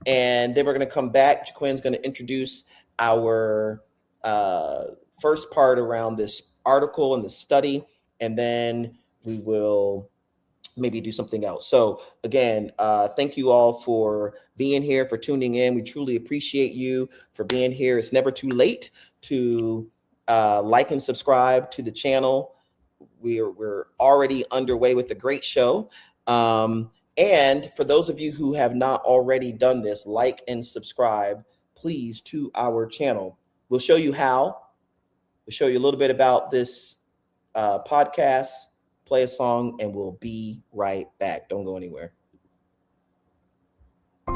and then we're going to come back. Jaquin's going to introduce our first part around this article and the study, and then we will maybe do something else. So again, thank you all for being here, for tuning in. We truly appreciate you for being here. It's never too late to like and subscribe to the channel. We're already underway with a great show. And for those of you who have not already done this, like and subscribe, please, to our channel. We'll show you how. We'll show you a little bit about this podcast, play a song, and we'll be right back. Don't go anywhere.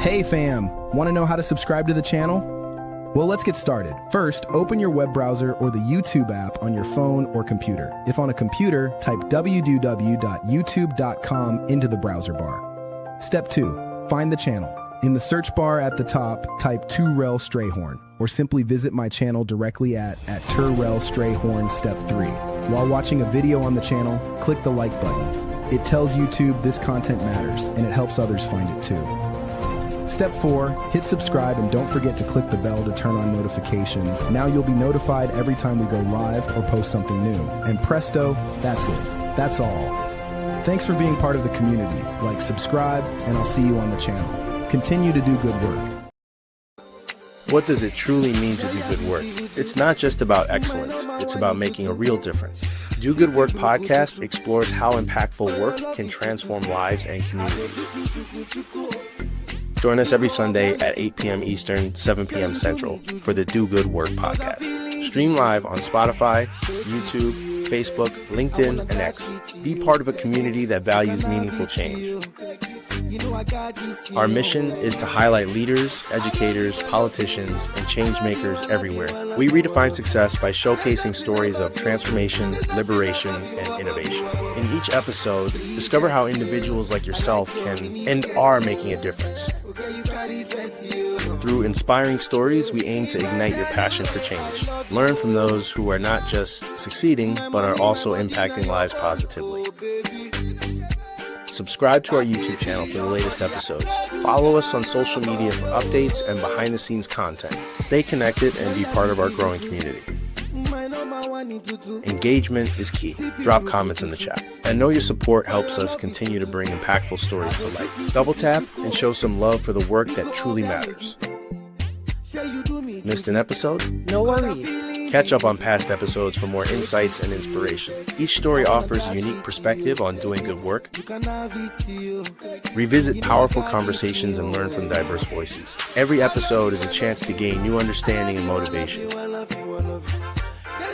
Hey fam, want to know how to subscribe to the channel? Well, let's get started. First, open your web browser or the YouTube app on your phone or computer. If on a computer, type www.youtube.com into the browser bar. Step 2, find the channel. In the search bar at the top, type Turrell Strayhorn, or simply visit my channel directly at Turrell Strayhorn Step 3. While watching a video on the channel, click the like button. It tells YouTube this content matters, and it helps others find it too. Step 4, hit subscribe and don't forget to click the bell to turn on notifications. Now you'll be notified every time we go live or post something new. And presto, that's it. That's all. Thanks for being part of the community. Like, subscribe, and I'll see you on the channel. Continue to do good work. What does it truly mean to do good work? It's not just about excellence, it's about making a real difference. Do Good Work podcast explores how impactful work can transform lives and communities. Join us every Sunday at 8 p.m. Eastern, 7 p.m. Central for the Do Good Work podcast. Stream live on Spotify, YouTube, Facebook, LinkedIn, and X. Be part of a community that values meaningful change. Our mission is to highlight leaders, educators, politicians, and change makers everywhere. We redefine success by showcasing stories of transformation, liberation, and innovation. In each episode, discover how individuals like yourself can and are making a difference. Through inspiring stories, we aim to ignite your passion for change. Learn from those who are not just succeeding, but are also impacting lives positively. Subscribe to our YouTube channel for the latest episodes. Follow us on social media for updates and behind-the-scenes content. Stay connected and be part of our growing community. Engagement is key. Drop comments in the chat. And know your support helps us continue to bring impactful stories to light. Double tap and show some love for the work that truly matters. Missed an episode? No worries. Catch up on past episodes for more insights and inspiration. Each story offers a unique perspective on doing good work. Revisit powerful conversations and learn from diverse voices. Every episode is a chance to gain new understanding and motivation.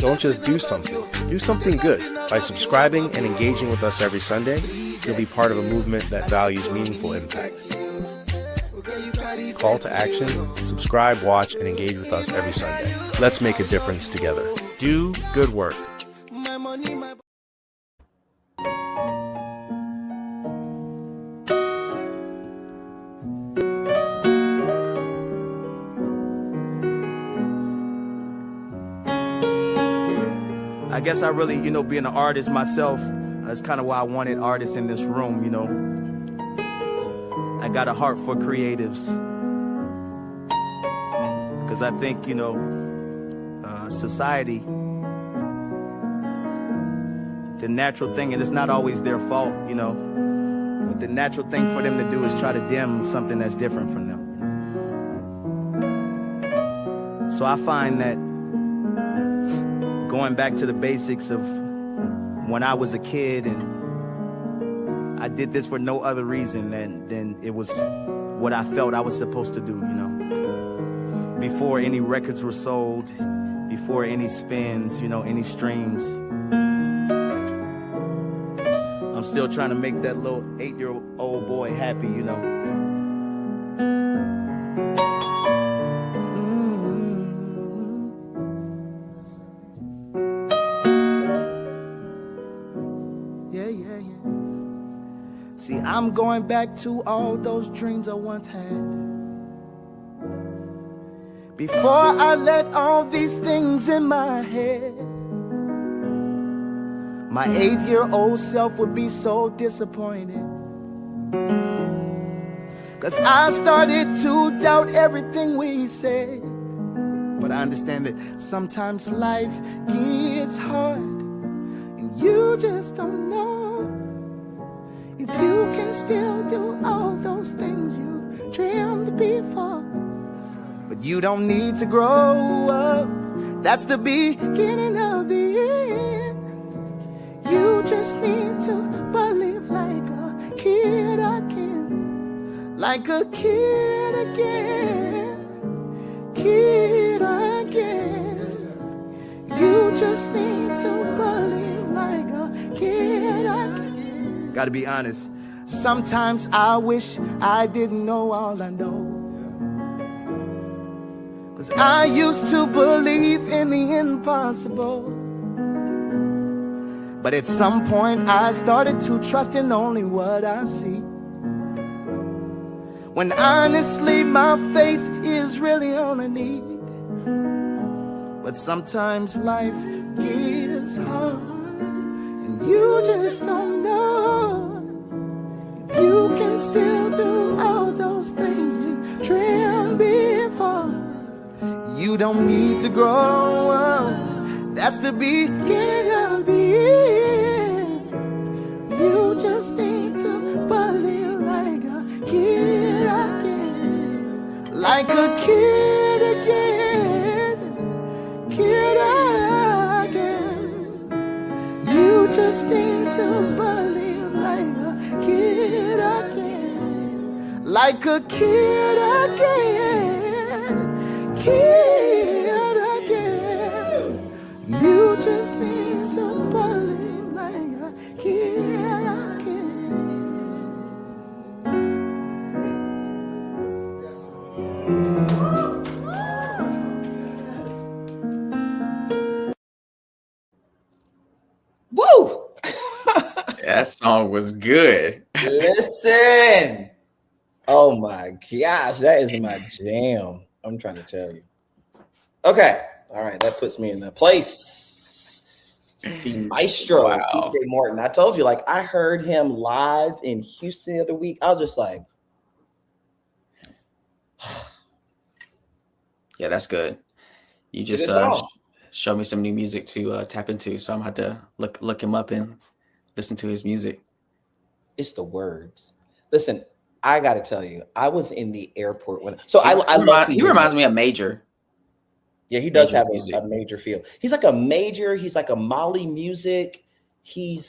Don't just do something good. By subscribing and engaging with us every Sunday, you'll be part of a movement that values meaningful impact. Call to action, subscribe, watch, and engage with us every Sunday. Let's make a difference together. Do good work. I guess I really, being an artist myself, that's kind of why I wanted artists in this room, I got a heart for creatives. Because I think, society, the natural thing, and it's not always their fault, but the natural thing for them to do is try to dim something that's different from them. So I find that going back to the basics of when I was a kid, and I did this for no other reason than it was what I felt I was supposed to do, before any records were sold, before any spins, any streams. I'm still trying to make that little 8-year-old boy happy, you know. Yeah. See, I'm going back to all those dreams I once had. Before I let all these things in my head, my 8-year-old self would be so disappointed. 'Cause I started to doubt everything we said. But I understand that sometimes life gets hard, and you just don't know if you can still do all those things you dreamed before. But you don't need to grow up, that's the beginning of the end. You just need to believe like a kid again. Like a kid again. Kid again. You just need to believe like a kid again. Gotta be honest, sometimes I wish I didn't know all I know. 'Cause I used to believe in the impossible. But at some point I started to trust in only what I see. When honestly my faith is really all I need. But sometimes life gets hard, and you just don't know if you can still do all those things you dreamed before. You don't need to grow up, that's the beginning of the end. You just need to believe like a kid again. Like a kid again. Kid again. You just need to believe like a kid again. Like a kid again. Kid again. You just need to believe like a kid again. Woo! That song was good. Listen. Oh my gosh, that is my jam. I'm trying to tell you. Okay. All right. That puts me in the place. The maestro, Wow. DJ Morton. I told you, like, I heard him live in Houston the other week. I was just like, Yeah, that's good. You it's a just good song. showed me some new music to tap into, so I'm gonna have to look him up and listen to his music. It's the words. Listen, I got to tell you, I was in the airport when. So I love. He reminds me of Major. Yeah, he does Major have music. a major feel. He's like a major. He's like a Molly Music. He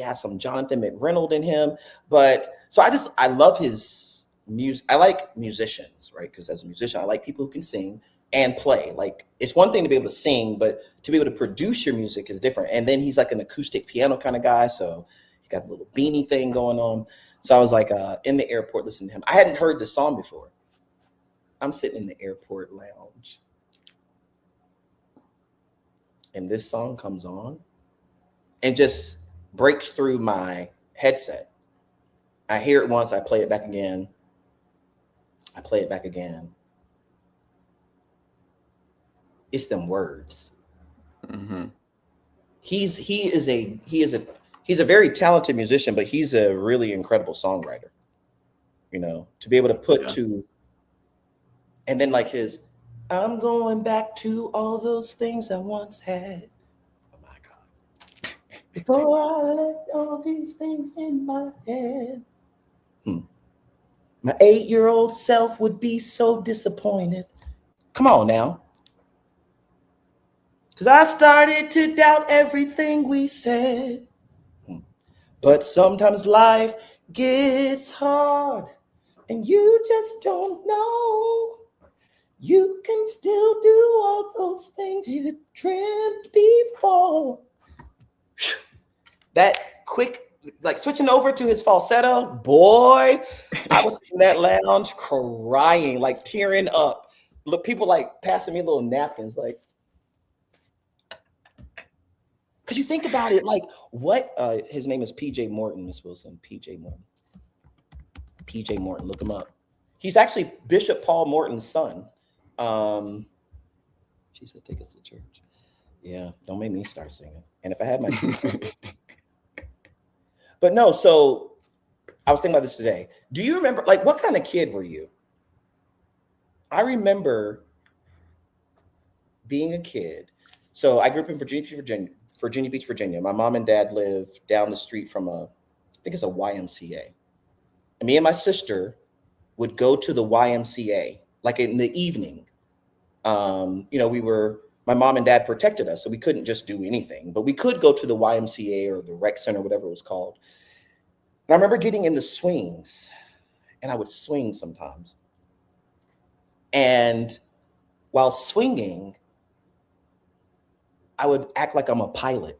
has some Jonathan McReynolds in him. But so I love his music. I like musicians, right? Because as a musician, I like people who can sing and play. Like, it's one thing to be able to sing, but to be able to produce your music is different. And then he's like an acoustic piano kind of guy, so he got a little beanie thing going on. So I was like in the airport listening to him. I hadn't heard this song before. I'm sitting in the airport lounge, and this song comes on and just breaks through my headset. I hear it once, I play it back again. I play it back again. It's them words. Mm-hmm. He's a very talented musician, but he's a really incredible songwriter. You know, to be able to put to, and then like his, I'm going back to all those things I once had. Oh my God. Before I let all these things in my head. My 8-year-old self would be so disappointed. Come on now. Because I started to doubt everything we said. But sometimes life gets hard, and you just don't know. You can still do all those things you dreamed before. That quick like switching over to his falsetto, boy, I was in that lounge crying, like tearing up. Look, people like passing me little napkins, like, because you think about it, like what? His name is PJ Morton, Miss Wilson. PJ Morton. PJ Morton, look him up. He's actually Bishop Paul Morton's son. She said, "Take us to church." Yeah, don't make me start singing. And if I had my kids, but no. So I was thinking about this today. Do you remember, like, what kind of kid were you? I remember being a kid. So I grew up in Virginia Beach, Virginia. My mom and dad lived down the street from I think it's a YMCA. And me and my sister would go to the YMCA, like in the evening. My mom and dad protected us, so we couldn't just do anything, but we could go to the YMCA or the rec center, whatever it was called. And I remember getting in the swings, and I would swing sometimes. And while swinging, I would act like I'm a pilot.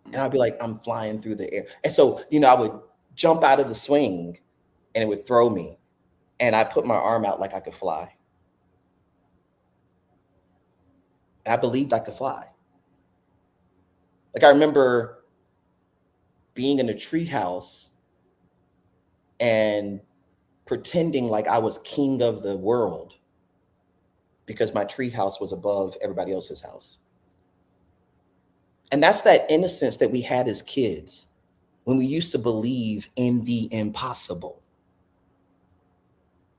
And I'd be like, I'm flying through the air. And so, I would jump out of the swing and it would throw me. And I put my arm out like I could fly. And I believed I could fly. Like I remember being in a treehouse and pretending like I was king of the world because my treehouse was above everybody else's house. And that's that innocence that we had as kids when we used to believe in the impossible.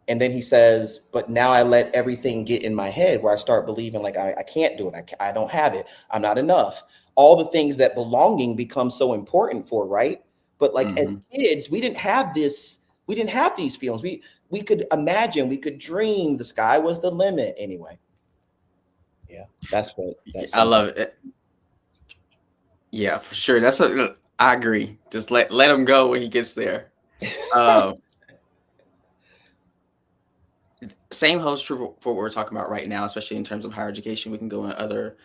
And then he says, but now I let everything get in my head where I start believing like I can't do it. I don't have it. I'm not enough. All the things that belonging becomes so important for, right? But like as kids, we didn't have this. We didn't have these feelings. We could imagine, we could dream. The sky was the limit anyway. Yeah, that's I love it. Yeah, for sure. I agree. Just let him go when he gets there. Same holds true for what we're talking about right now, especially in terms of higher education. We can go in other,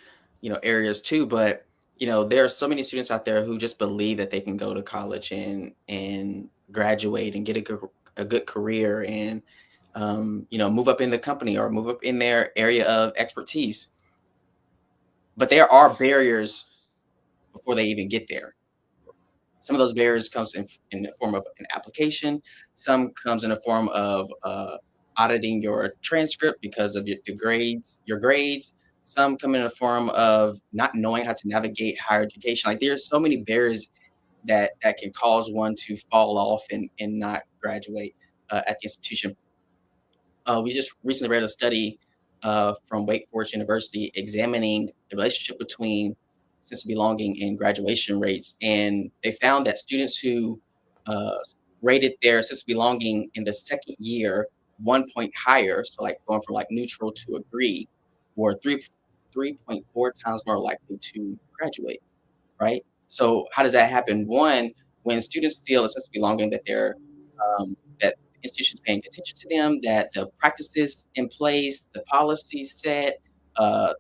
areas too. But there are so many students out there who just believe that they can go to college and graduate and get a good career and move up in the company or move up in their area of expertise. But there are barriers before they even get there. Some of those barriers comes in the form of an application. Some comes in the form of auditing your transcript because of your grades. Some come in the form of not knowing how to navigate higher education. Like there's so many barriers that can cause one to fall off and not graduate at the institution. We just recently read a study from Wake Forest University examining the relationship between sense of belonging and graduation rates. And they found that students who rated their sense of belonging in the second year 1 point higher, so like going from like neutral to agree, were 3.4 times more likely to graduate, right? So how does that happen? One, when students feel a sense of belonging that that institutions paying attention to them, that the practices in place, the policies set, the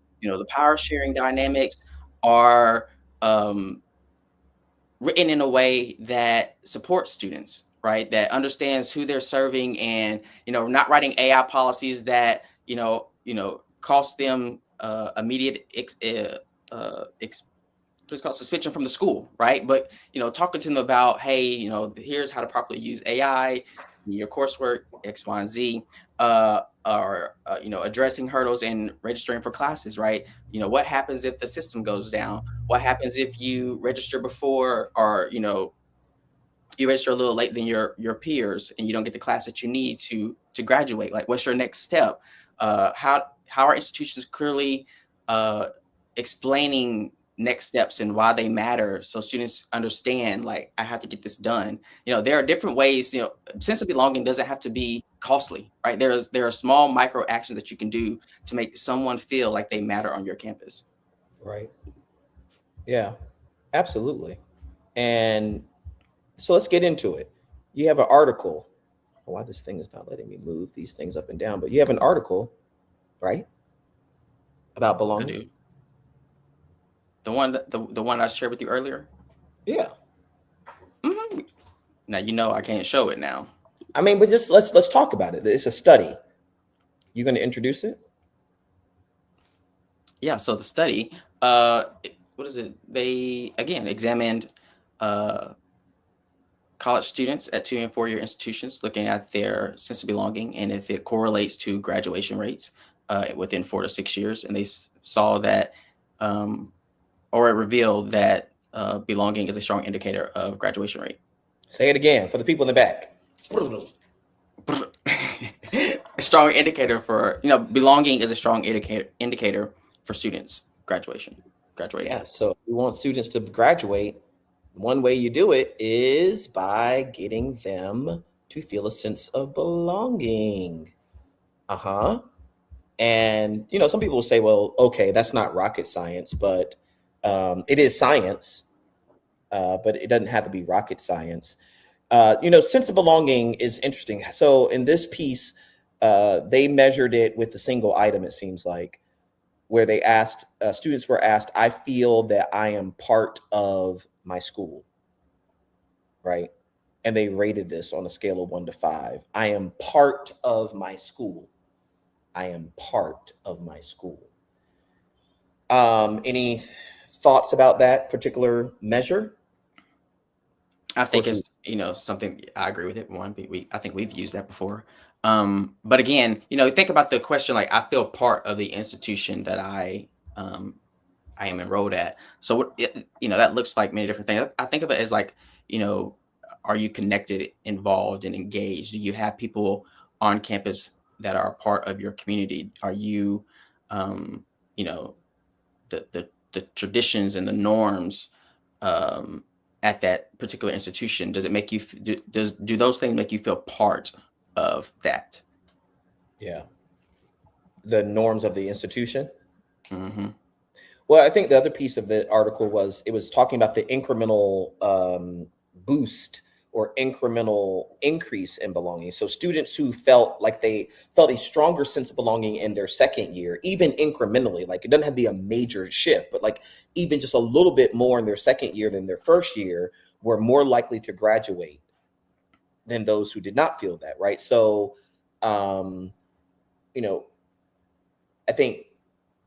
power sharing dynamics are written in a way that supports students, right? That understands who they're serving, and not writing AI policies that cost them immediate what's called suspension from the school, right? But talking to them about, hey, here's how to properly use AI in your coursework, X, Y, and Z, or addressing hurdles and registering for classes, right? What happens if the system goes down? What happens if you register before, or you register a little late than your peers and you don't get the class that you need to graduate? Like, what's your next step? How are institutions clearly explaining next steps and why they matter, so students understand, like, I have to get this done. There are different ways. Sense of belonging doesn't have to be costly, right? There are small micro actions that you can do to make someone feel like they matter on your campus. Right. Yeah, absolutely. And so let's get into it. You have an article. Why this thing is not letting me move these things up and down, but you have an article, right? About belonging. I do. The one I shared with you earlier. Yeah. Now I can't show it now. I mean, but just let's talk about it. It's a study. You going to introduce it? Yeah, so the study, what is it? They again examined college students at 2 and 4 year institutions, looking at their sense of belonging and if it correlates to graduation rates within 4 to 6 years. And they saw that, or it revealed that belonging is a strong indicator of graduation rate. Say it again for the people in the back. A strong indicator for, belonging is a strong indicator for students graduating. Yeah, so if we want students to graduate, one way you do it is by getting them to feel a sense of belonging. And some people will say, well, okay, that's not rocket science, but it is science, but it doesn't have to be rocket science. Sense of belonging is interesting. So in this piece, they measured it with a single item, it seems like, where they asked, students were asked, I feel that I am part of my school, right? And they rated this on a scale of 1 to 5. I am part of my school. I am part of my school. Any thoughts about that particular measure? I think it's, something I agree with it. One, I think we've used that before. But again, think about the question, like, I feel part of the institution that I am enrolled at. So what, that looks like many different things. I think of it as like, are you connected, involved, and engaged? Do you have people on campus that are a part of your community? Are you, the traditions and the norms at that particular institution? Does it make you, do those things make you feel part of that? Yeah. The norms of the institution. Mm-hmm. Well, I think the other piece of the article was talking about the incremental boost or incremental increase in belonging. So students who felt like they felt a stronger sense of belonging in their second year, even incrementally, like it doesn't have to be a major shift, but like even just a little bit more in their second year than their first year, were more likely to graduate than those who did not feel that, right? So, I think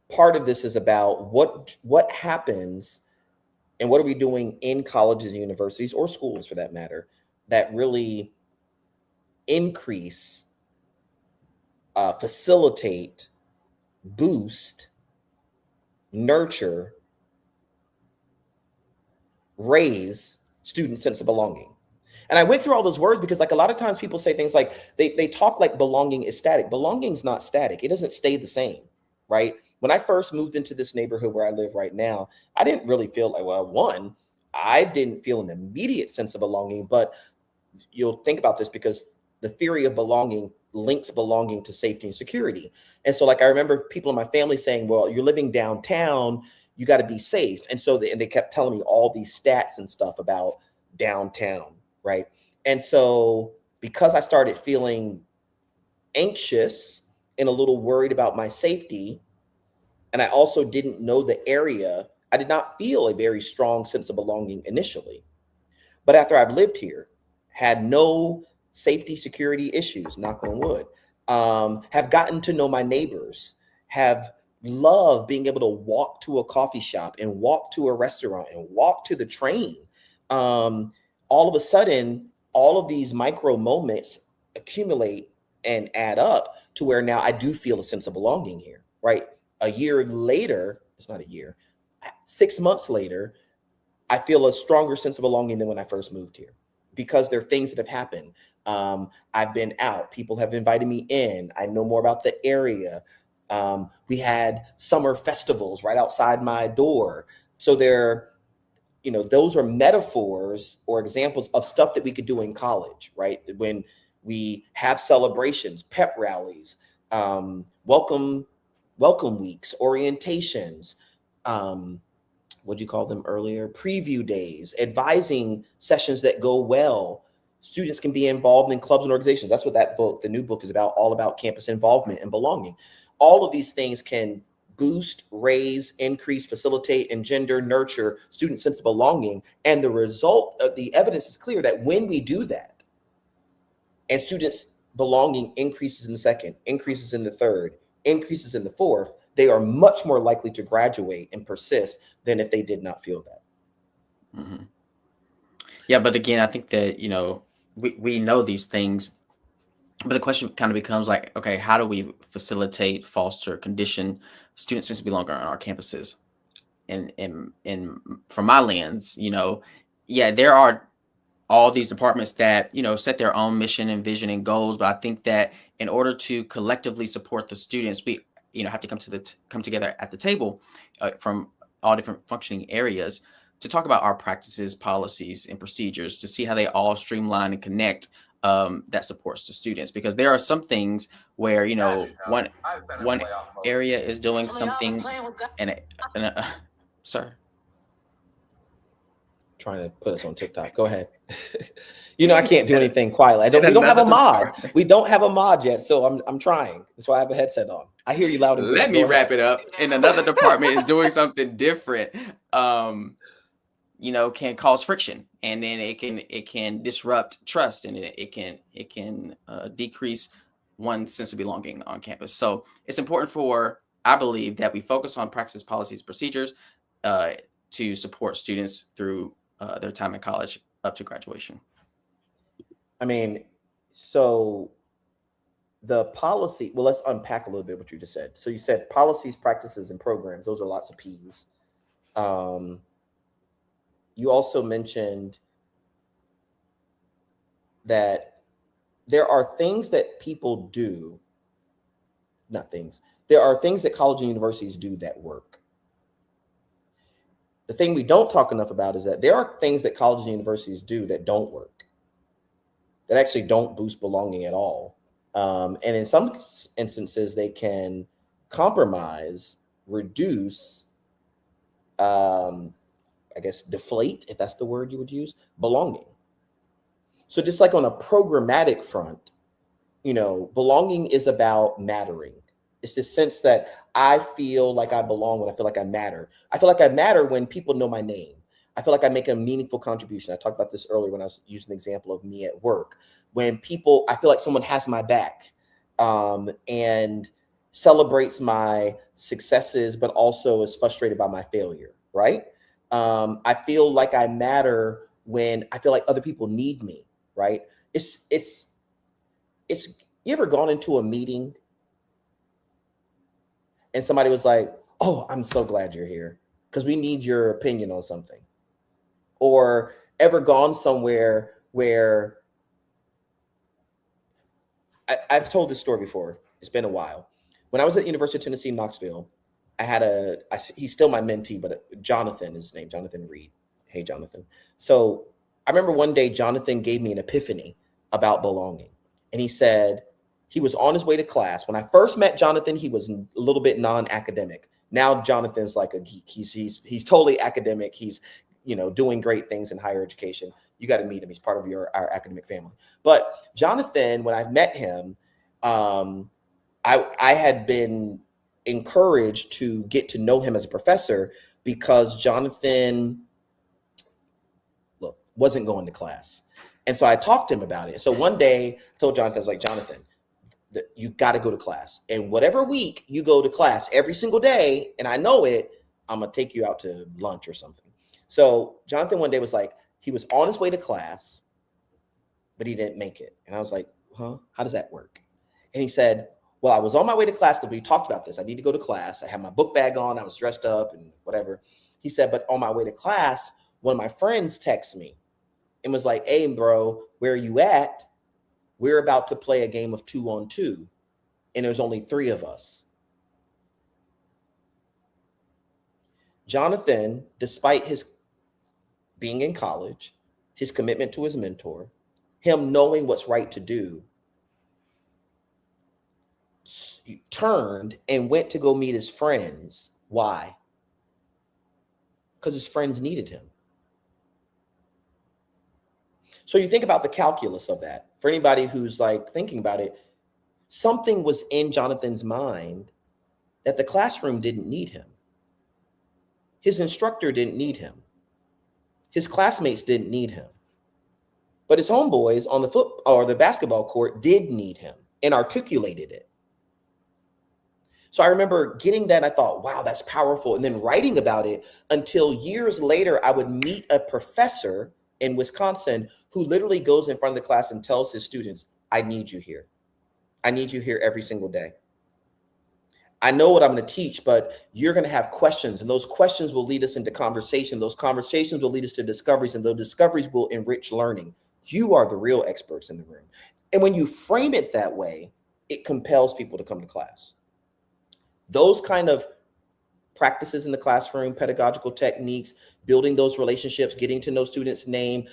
part of this is about what happens and what are we doing in colleges and universities, or schools for that matter, that really increase, facilitate, boost, nurture, raise student sense of belonging. And I went through all those words because, like, a lot of times people say things like they talk like belonging is static. Belonging's not static. It doesn't stay the same, right? When I first moved into this neighborhood where I live right now, I didn't really feel like, well, one, I didn't feel an immediate sense of belonging, but you'll think about this because the theory of belonging links belonging to safety and security. And so, like, I remember people in my family saying, well, you're living downtown, you got to be safe. And so they kept telling me all these stats and stuff about downtown, right? And so because I started feeling anxious and a little worried about my safety, and I also didn't know the area, I did not feel a very strong sense of belonging initially. But after I've lived here, had no safety, security issues, knock on wood, have gotten to know my neighbors, have loved being able to walk to a coffee shop and walk to a restaurant and walk to the train. All of a sudden, all of these micro moments accumulate and add up to where now I do feel a sense of belonging here, right? A year later, it's not a year, 6 months later, I feel a stronger sense of belonging than when I first moved here because there are things that have happened. I've been out. People have invited me in. I know more about the area. We had summer festivals right outside my door. So those are metaphors or examples of stuff that we could do in college, right? When we have celebrations, pep rallies, welcome weeks, orientations, what'd you call them earlier? Preview days, advising sessions that go well. Students can be involved in clubs and organizations. That's what that book, the new book, is about, all about campus involvement and belonging. All of these things can boost, raise, increase, facilitate, engender, nurture student sense of belonging. And the result of the evidence is clear that when we do that, and students' belonging increases in the second, increases in the third, increases in the fourth, they are much more likely to graduate and persist than if they did not feel that. Mm-hmm. Yeah, but again, I think that, we know these things, but the question kind of becomes like, okay, how do we facilitate, foster, condition students to belong on our campuses? And from my lens, yeah, there are all these departments that, set their own mission and vision and goals. But I think that in order to collectively support the students, we, have to come together at the table from all different functioning areas to talk about our practices, policies, and procedures to see how they all streamline and connect that supports the students. Because there are some things where, one area is doing something sir. Trying to put us on TikTok. Go ahead. I can't do anything quietly. We don't have a mod. We don't have a mod yet, so I'm trying. That's why I have a headset on. I hear you loud and clear. Let me wrap it up. And another department is doing something different. Can cause friction, and then it can disrupt trust, and it can decrease one's sense of belonging on campus. So it's important I believe, that we focus on practices, policies, procedures to support students through their time in college up to graduation. I mean, so the policy, well, let's unpack a little bit what you just said. So you said policies, practices, and programs. Those are lots of P's. You also mentioned that there are things that people do, there are things that colleges and universities do that work. The thing we don't talk enough about is that there are things that colleges and universities do that don't work, that actually don't boost belonging at all. And in some instances, they can compromise, reduce, deflate, if that's the word you would use, belonging. So just like on a programmatic front, belonging is about mattering. It's this sense that I feel like I belong when I feel like I matter. I feel like I matter when people know my name. I feel like I make a meaningful contribution. I talked about this earlier when I was using the example of me at work. When I feel like someone has my back and celebrates my successes, but also is frustrated by my failure, right? I feel like I matter when I feel like other people need me, right? It's you ever gone into a meeting and somebody was like, "Oh, I'm so glad you're here because we need your opinion on something." Or ever gone somewhere where I've told this story before. It's been a while. When I was at the University of Tennessee, Knoxville, I had he's still my mentee, but Jonathan is his name, Jonathan Reed. Hey, Jonathan. So I remember one day Jonathan gave me an epiphany about belonging. And he said he was on his way to class. When I first met Jonathan, he was a little bit non-academic. Now Jonathan's like a geek. He's totally academic. He's doing great things in higher education. You got to meet him. He's part of our academic family. But Jonathan, when I met him, I had been encouraged to get to know him as a professor because Jonathan, wasn't going to class. And so I talked to him about it. So one day I told Jonathan, I was like, Jonathan, you got to go to class. And whatever week you go to class every single day, and I know it, I'm going to take you out to lunch or something. So Jonathan one day was like, he was on his way to class, but he didn't make it. And I was like, huh? How does that work? And he said, well, I was on my way to class because we talked about this. I need to go to class. I had my book bag on. I was dressed up and whatever. He said, but on my way to class, one of my friends texted me and was like, hey, bro, where are you at? We're about to play a game of 2-on-2, and there's only 3 of us. Jonathan, despite his being in college, his commitment to his mentor, him knowing what's right to do, turned and went to go meet his friends. Why? Because his friends needed him. So you think about the calculus of that. For anybody who's like thinking about it, something was in Jonathan's mind that the classroom didn't need him. His instructor didn't need him. His classmates didn't need him. But his homeboys on the the basketball court did need him and articulated it. So I remember getting that. I thought, wow, that's powerful. And then writing about it until years later, I would meet a professor in Wisconsin who literally goes in front of the class and tells his students, I need you here. I need you here every single day. I know what I'm going to teach, but you're going to have questions, and those questions will lead us into conversation. Those conversations will lead us to discoveries, and those discoveries will enrich learning. You are the real experts in the room. And when you frame it that way, it compels people to come to class. Those kind of practices in the classroom, pedagogical techniques, building those relationships, getting to know students' name,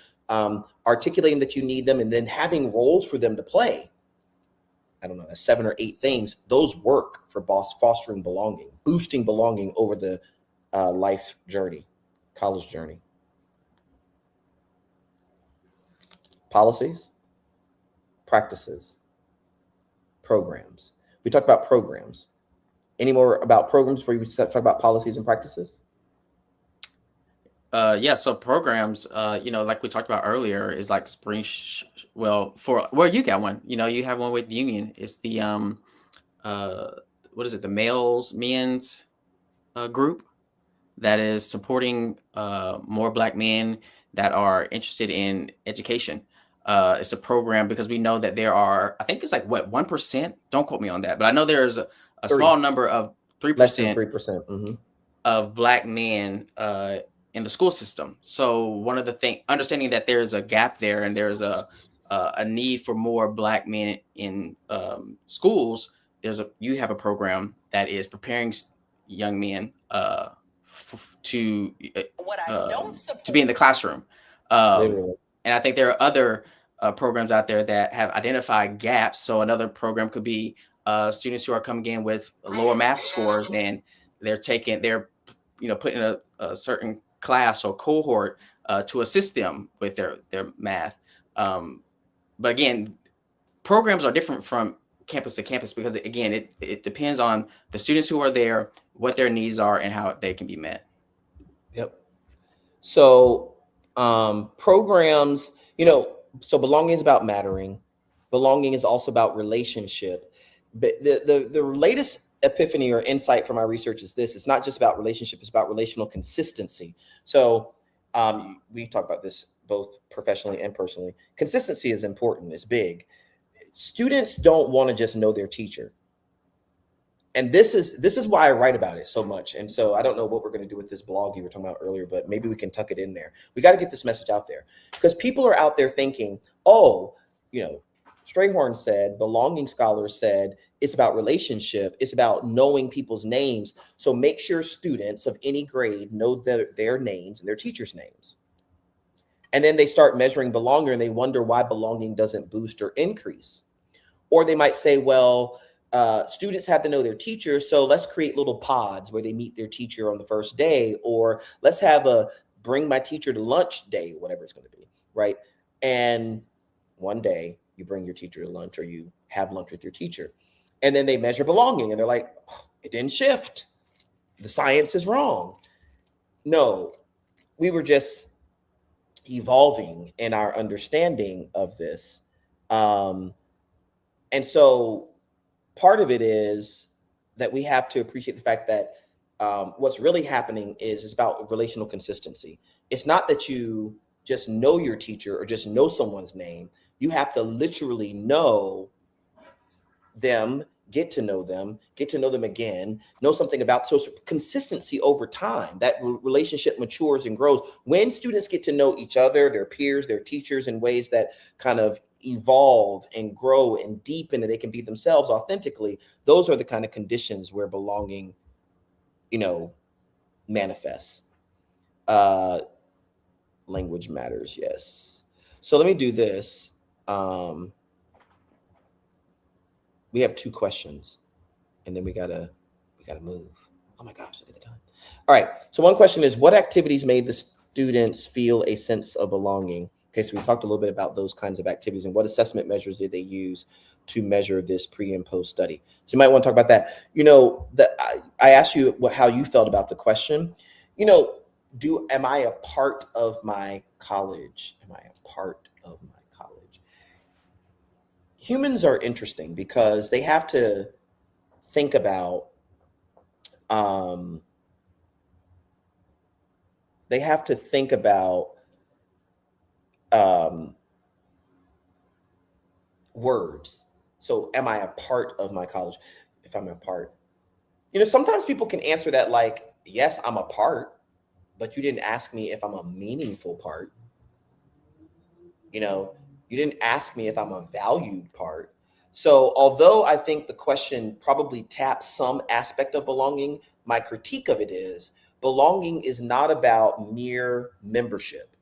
articulating that you need them, and then having roles for them to play. I don't know, that's 7 or 8 things. Those work for fostering belonging, boosting belonging over the life journey, college journey. Policies, practices, programs. We talked about programs. Any more about programs before we talk about policies and practices? Yeah, so programs, like we talked about earlier, is like you got one, you have one with Union. It's the what is it, the men's group that is supporting more Black men that are interested in education. It's a program because we know that there are, I think it's like 1%, don't quote me on that, but I know there's a small number of 3%, less than 3%, of Black men in the school system. So one of the things, understanding that there's a gap there and there's a need for more Black men in schools, you have a program that is preparing young men to be in the classroom. And I think there are other programs out there that have identified gaps. So another program could be students who are coming in with lower math scores, and they're put in a certain class or cohort to assist them with their math. But again, programs are different from campus to campus because, again, it depends on the students who are there, what their needs are, and how they can be met. Yep. So programs, so belonging is about mattering. Belonging is also about relationship. But the latest epiphany or insight from my research is this: it's not just about relationship, it's about relational consistency. So we talk about this both professionally and personally. Consistency is important, it's big. Students don't want to just know their teacher. And this is why I write about it so much. And so I don't know what we're going to do with this blog you were talking about earlier, but maybe we can tuck it in there. We got to get this message out there because people are out there thinking, Strayhorn said, belonging scholars said, it's about relationship. It's about knowing people's names. So make sure students of any grade know their names and their teachers' names. And then they start measuring belonging and they wonder why belonging doesn't boost or increase. Or they might say, well, students have to know their teacher, so let's create little pods where they meet their teacher on the first day, or let's have a bring my teacher to lunch day, whatever it's going to be, right? And one day you bring your teacher to lunch or you have lunch with your teacher. And then they measure belonging and they're like, oh, it didn't shift. The science is wrong. No, we were just evolving in our understanding of this. And so part of it is that we have to appreciate the fact that what's really happening is about relational consistency. It's not that you just know your teacher or just know someone's name. You have to literally know them, get to know them again, know something about. So consistency over time, that relationship matures and grows. When students get to know each other, their peers, their teachers in ways that kind of evolve and grow and deepen and they can be themselves authentically, those are the kind of conditions where belonging, manifests. Language matters, yes. So let me do this. We have 2 questions and then we gotta move. Oh my gosh, look at the time. All right, so one question is, what activities made the students feel a sense of belonging? Okay, so we talked a little bit about those kinds of activities and what assessment measures did they use to measure this pre and post study. So you might want to talk about that. I asked you how you felt about the question. Am I a part of my college? Am I a part of my college? Humans are interesting because they have to think about words. So am I a part of my college? If I'm a part, sometimes people can answer that like, yes, I'm a part, but you didn't ask me if I'm a meaningful part. You didn't ask me if I'm a valued part. So although I think the question probably taps some aspect of belonging, my critique of it is belonging is not about mere membership,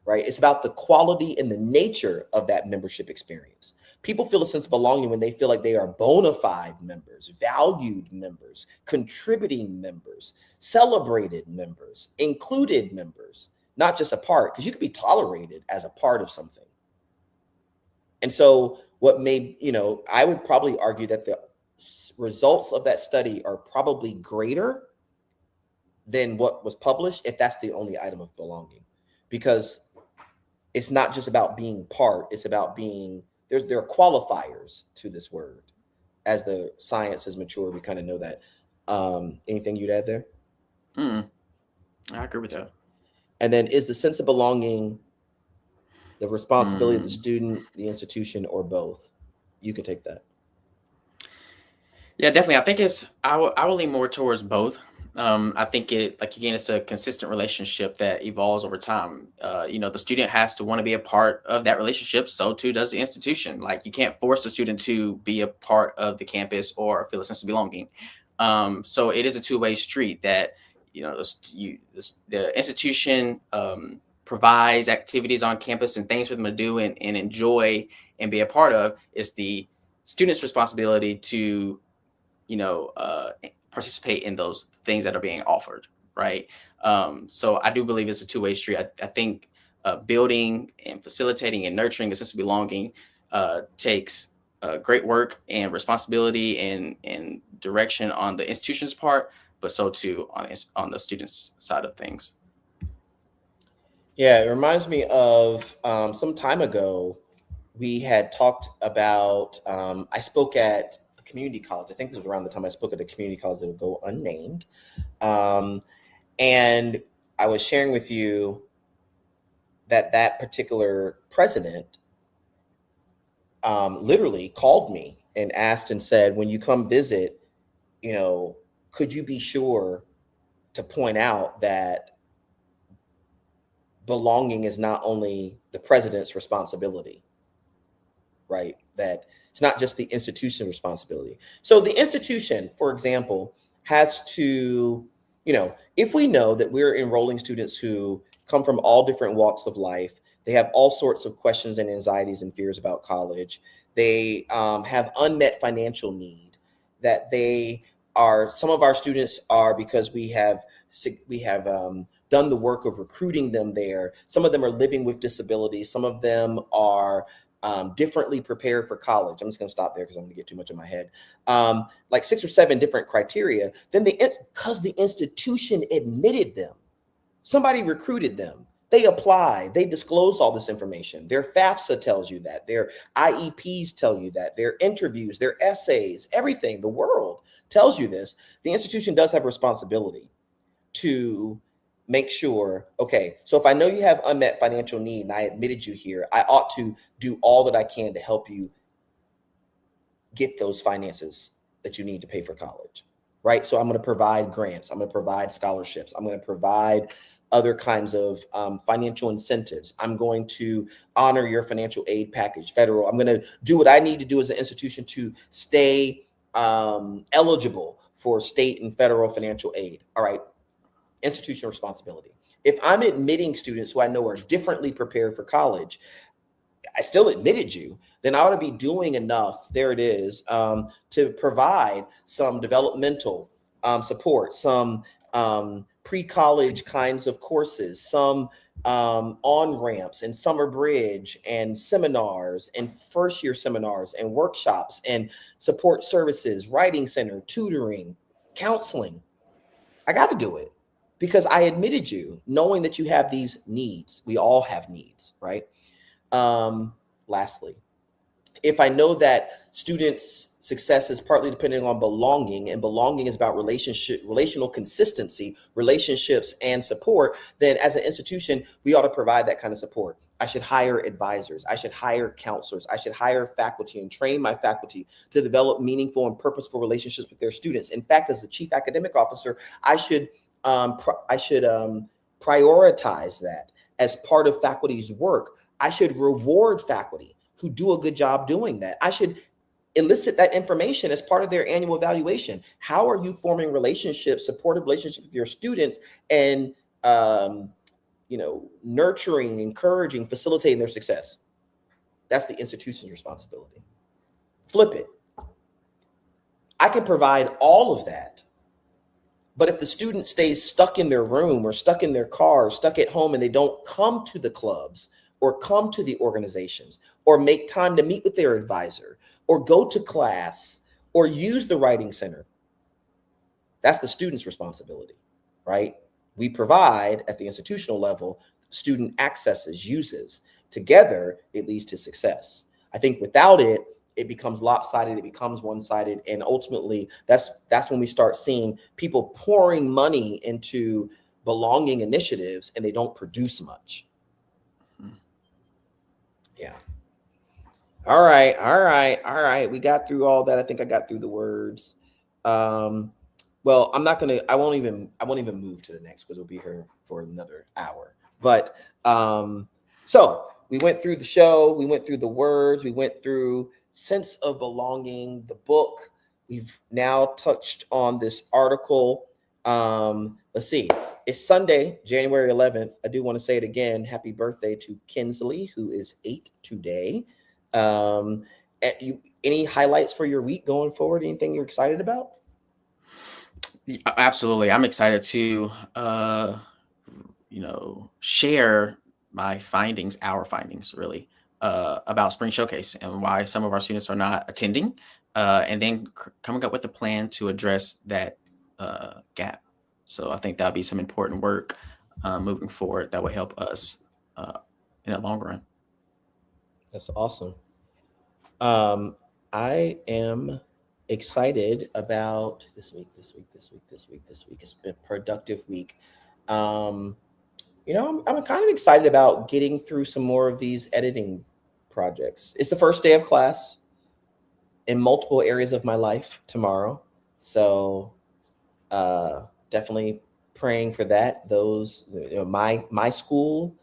right? It's about the quality and the nature of that membership experience. People feel a sense of belonging when they feel like they are bona fide members, valued members, contributing members, celebrated members, included members, not just a part, because you could be tolerated as a part of something. And so I would probably argue that the results of that study are probably greater than what was published if that's the only item of belonging, because it's not just about being part, it's about being, there are qualifiers to this word. As the science has matured, we kind of know that. Anything you'd add there? I agree with that. And then is the sense of belonging the responsibility of the student, the institution, or both? You can take that. Yeah, definitely. I think I will lean more towards both. I think it's a consistent relationship that evolves over time. The student has to want to be a part of that relationship. So too does the institution. Like, you can't force a student to be a part of the campus or feel a sense of belonging. So it is a two-way street that, the institution provides activities on campus and things for them to do and enjoy and be a part of. It's the student's responsibility to, participate in those things that are being offered, right? So I do believe it's a two-way street. I think building and facilitating and nurturing a sense of belonging takes great work and responsibility and direction on the institution's part, but so too on the student's side of things. Yeah, it reminds me of some time ago, we had talked about, I spoke at a community college. I think this was around the time I spoke at a community college that would go unnamed. And I was sharing with you that particular president literally called me and asked and said, when you come visit, could you be sure to point out that belonging is not only the president's responsibility, right? That it's not just the institution's responsibility. So the institution, for example, has to, if we know that we're enrolling students who come from all different walks of life, they have all sorts of questions and anxieties and fears about college, they have unmet financial need, that some of our students are, because we have done the work of recruiting them there. Some of them are living with disabilities. Some of them are differently prepared for college. I'm just going to stop there because I'm going to get too much in my head. Like 6 or 7 different criteria. Then because the institution admitted them, somebody recruited them, they applied, they disclosed all this information. Their FAFSA tells you that. Their IEPs tell you that. Their interviews, their essays, everything, the world tells you this. The institution does have a responsibility to make sure, okay, so if I know you have unmet financial need and I admitted you here, I ought to do all that I can to help you get those finances that you need to pay for college, right? So I'm going to provide grants. I'm going to provide scholarships. I'm going to provide other kinds of financial incentives. I'm going to honor your financial aid package, federal. I'm going to do what I need to do as an institution to stay eligible for state and federal financial aid. All right. Institutional responsibility. If I'm admitting students who I know are differently prepared for college, I still admitted you, then I ought to be doing enough, there it is, to provide some developmental support, some pre-college kinds of courses, some on-ramps and summer bridge and seminars and first-year seminars and workshops and support services, writing center, tutoring, counseling. I got to do it because I admitted you, knowing that you have these needs. We all have needs, right? Lastly, if I know that students' success is partly dependent on belonging, and belonging is about relational consistency, relationships, and support, then as an institution, we ought to provide that kind of support. I should hire advisors. I should hire counselors. I should hire faculty and train my faculty to develop meaningful and purposeful relationships with their students. In fact, as the chief academic officer, I should prioritize that as part of faculty's work. I should reward faculty who do a good job doing that. I should elicit that information as part of their annual evaluation. How are you forming relationships, supportive relationships with your students, and nurturing, encouraging, facilitating their success? That's the institution's responsibility. Flip it. I can provide all of that, but if the student stays stuck in their room or stuck in their car or stuck at home and they don't come to the clubs or come to the organizations or make time to meet with their advisor or go to class or use the writing center, that's the student's responsibility, right? We provide at the institutional level, student accesses, uses. Together, it leads to success. I think without it, it becomes lopsided, it becomes one-sided, and ultimately that's when we start seeing people pouring money into belonging initiatives and they don't produce much. Yeah. All right. We got through all that. I think I got through the words. Well, I won't even move to the next because we'll be here for another hour. But so we went through the show, we went through the words, we went through sense of belonging, the book. We've now touched on this article. Let's see. It's Sunday, January 11th. I do want to say it again. Happy birthday to Kinsley, who is 8 today. Any highlights for your week going forward? Anything you're excited about? Absolutely. I'm excited to, share my findings, our findings really, about Spring Showcase and why some of our students are not attending, and then coming up with a plan to address that gap. So I think that'll be some important work moving forward that will help us in the long run. That's awesome. I am excited about this week. It's been a productive week. I'm kind of excited about getting through some more of these editing projects. It's the first day of class in multiple areas of my life tomorrow. So definitely praying for that. Those, my school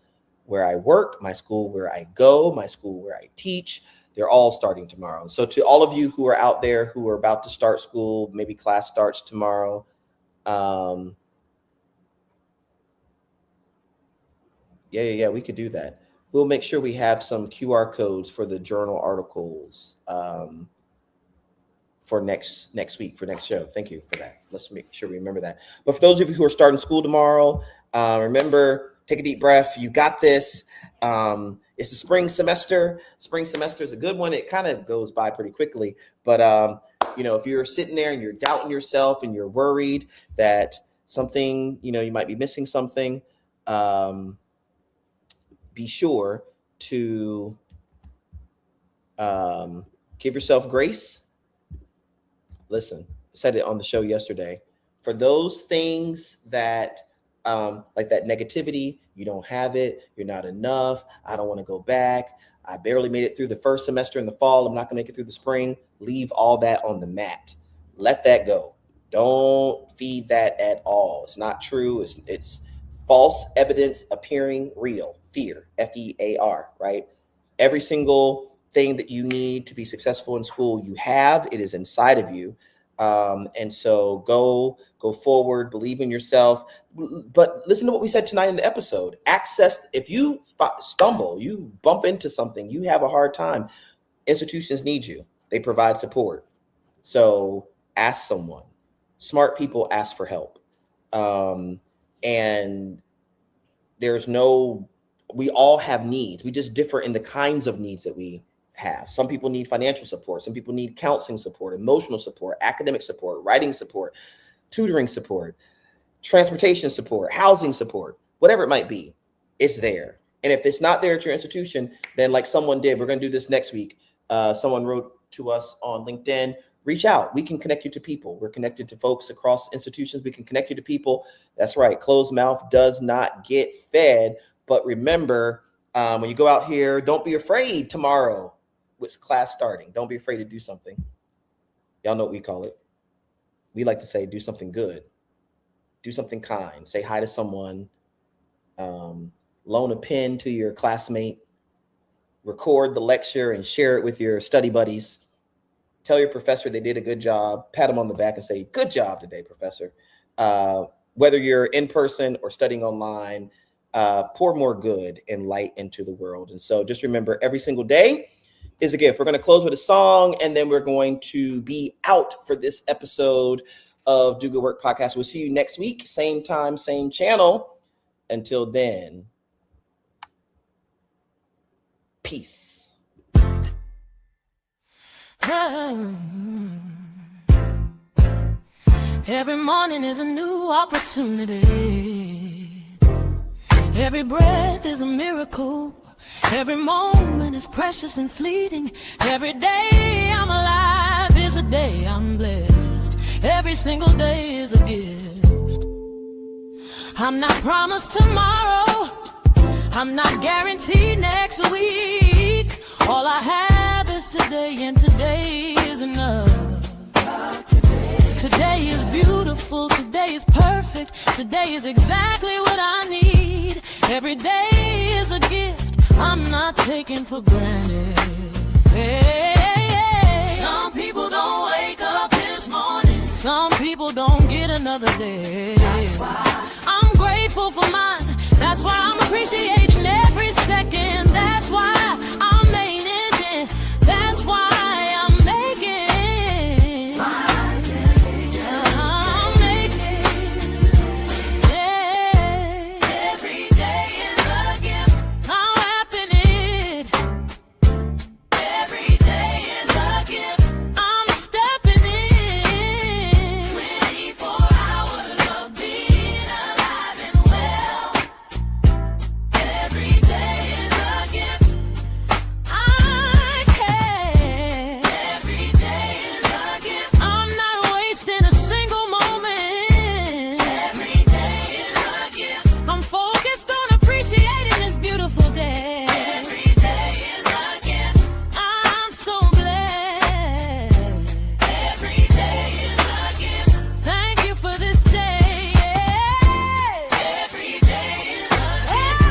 where I work, my school where I go, my school where I teach, they're all starting tomorrow. So to all of you who are out there who are about to start school, maybe class starts tomorrow. Yeah, we could do that. We'll make sure we have some QR codes for the journal articles for next week, for next show. Thank you for that. Let's make sure we remember that. But for those of you who are starting school tomorrow, remember, take a deep breath. You got this. It's the spring semester. Spring semester is a good one. It kind of goes by pretty quickly. But, if you're sitting there and you're doubting yourself and you're worried that something, you might be missing something, be sure to give yourself grace. Listen, I said it on the show yesterday. For those things that, like that negativity, you don't have it, you're not enough, I don't want to go back, I barely made it through the first semester in the fall, I'm not going to make it through the spring, leave all that on the mat. Let that go. Don't feed that at all. It's not true. It's false evidence appearing real. Fear, F-E-A-R, right? Every single thing that you need to be successful in school, you have. It is inside of you. And so go forward, believe in yourself. But listen to what we said tonight in the episode. Access, if you stumble, you bump into something, you have a hard time, institutions need you. They provide support. So ask someone. Smart people ask for help. And we all have needs. We just differ in the kinds of needs that we have. Some people need financial support. Some people need counseling support, emotional support, academic support, writing support, tutoring support, transportation support, housing support, whatever it might be. It's there. And if it's not there at your institution, then like someone did, we're going to do this next week. Someone wrote to us on LinkedIn, reach out. We can connect you to people. We're connected to folks across institutions. We can connect you to people. That's right. Closed mouth does not get fed. But remember, when you go out here, don't be afraid tomorrow with class starting. Don't be afraid to do something. Y'all know what we call it. We like to say, do something good. Do something kind. Say hi to someone. Loan a pen to your classmate. Record the lecture and share it with your study buddies. Tell your professor they did a good job. Pat them on the back and say, good job today, professor. Whether you're in person or studying online, pour more good and light into the world. And so just remember, every single day is a gift. We're going to close with a song, and then we're going to be out for this episode of Do Good Work Podcast. We'll see you next week. Same time, same channel. Until then, peace. Every morning is a new opportunity. Every breath is a miracle. Every moment is precious and fleeting. Every day I'm alive is a day I'm blessed. Every single day is a gift. I'm not promised tomorrow. I'm not guaranteed next week. All I have is today, and today is enough. Today is beautiful, today is perfect, today is exactly what I need. Every day is a gift I'm not taking for granted. Hey, some people don't wake up this morning. Some people don't get another day. That's why I'm grateful for mine. That's why I'm appreciating every second. That's why I'm making it. That's why I'm making my day. I'm making it. Every day is a gift. I'm wrapping it. Every day is a gift. I'm stepping in. 24 hours of being alive and well. Every day is a gift. I care. Every day is a gift. I'm not wasting a single moment. Every day is a gift. I'm focused on appreciating this beautiful day. Every day is a gift. I'm so blessed. Every day is a gift. Thank you for this day. Every day is a gift.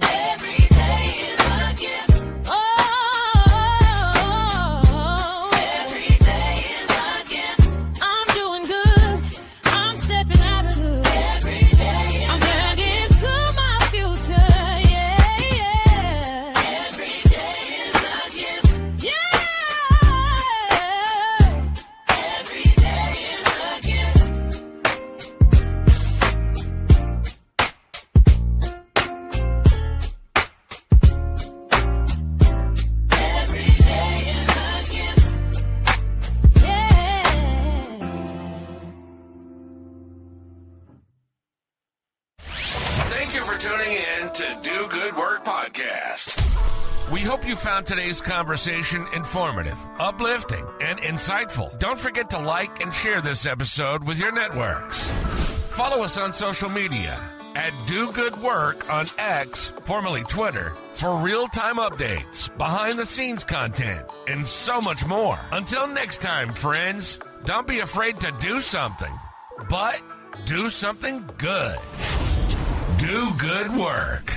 Every day is a gift. Oh, every day is a gift. I'm doing good. I'm stepping out of good. Every day I'm gonna get to my future. Yeah, yeah. Every day is a gift. Yeah. Every day is a gift. Every day is a gift. Yeah. Thank you for tuning in to Do Good Work Podcast. We hope you found today's conversation informative, uplifting, and insightful. Don't forget to like and share this episode with your networks. Follow us on social media at Do Good Work on X, formerly Twitter, for real-time updates, behind-the-scenes content, and so much more. Until next time, friends, don't be afraid to do something, but do something good. Do good work.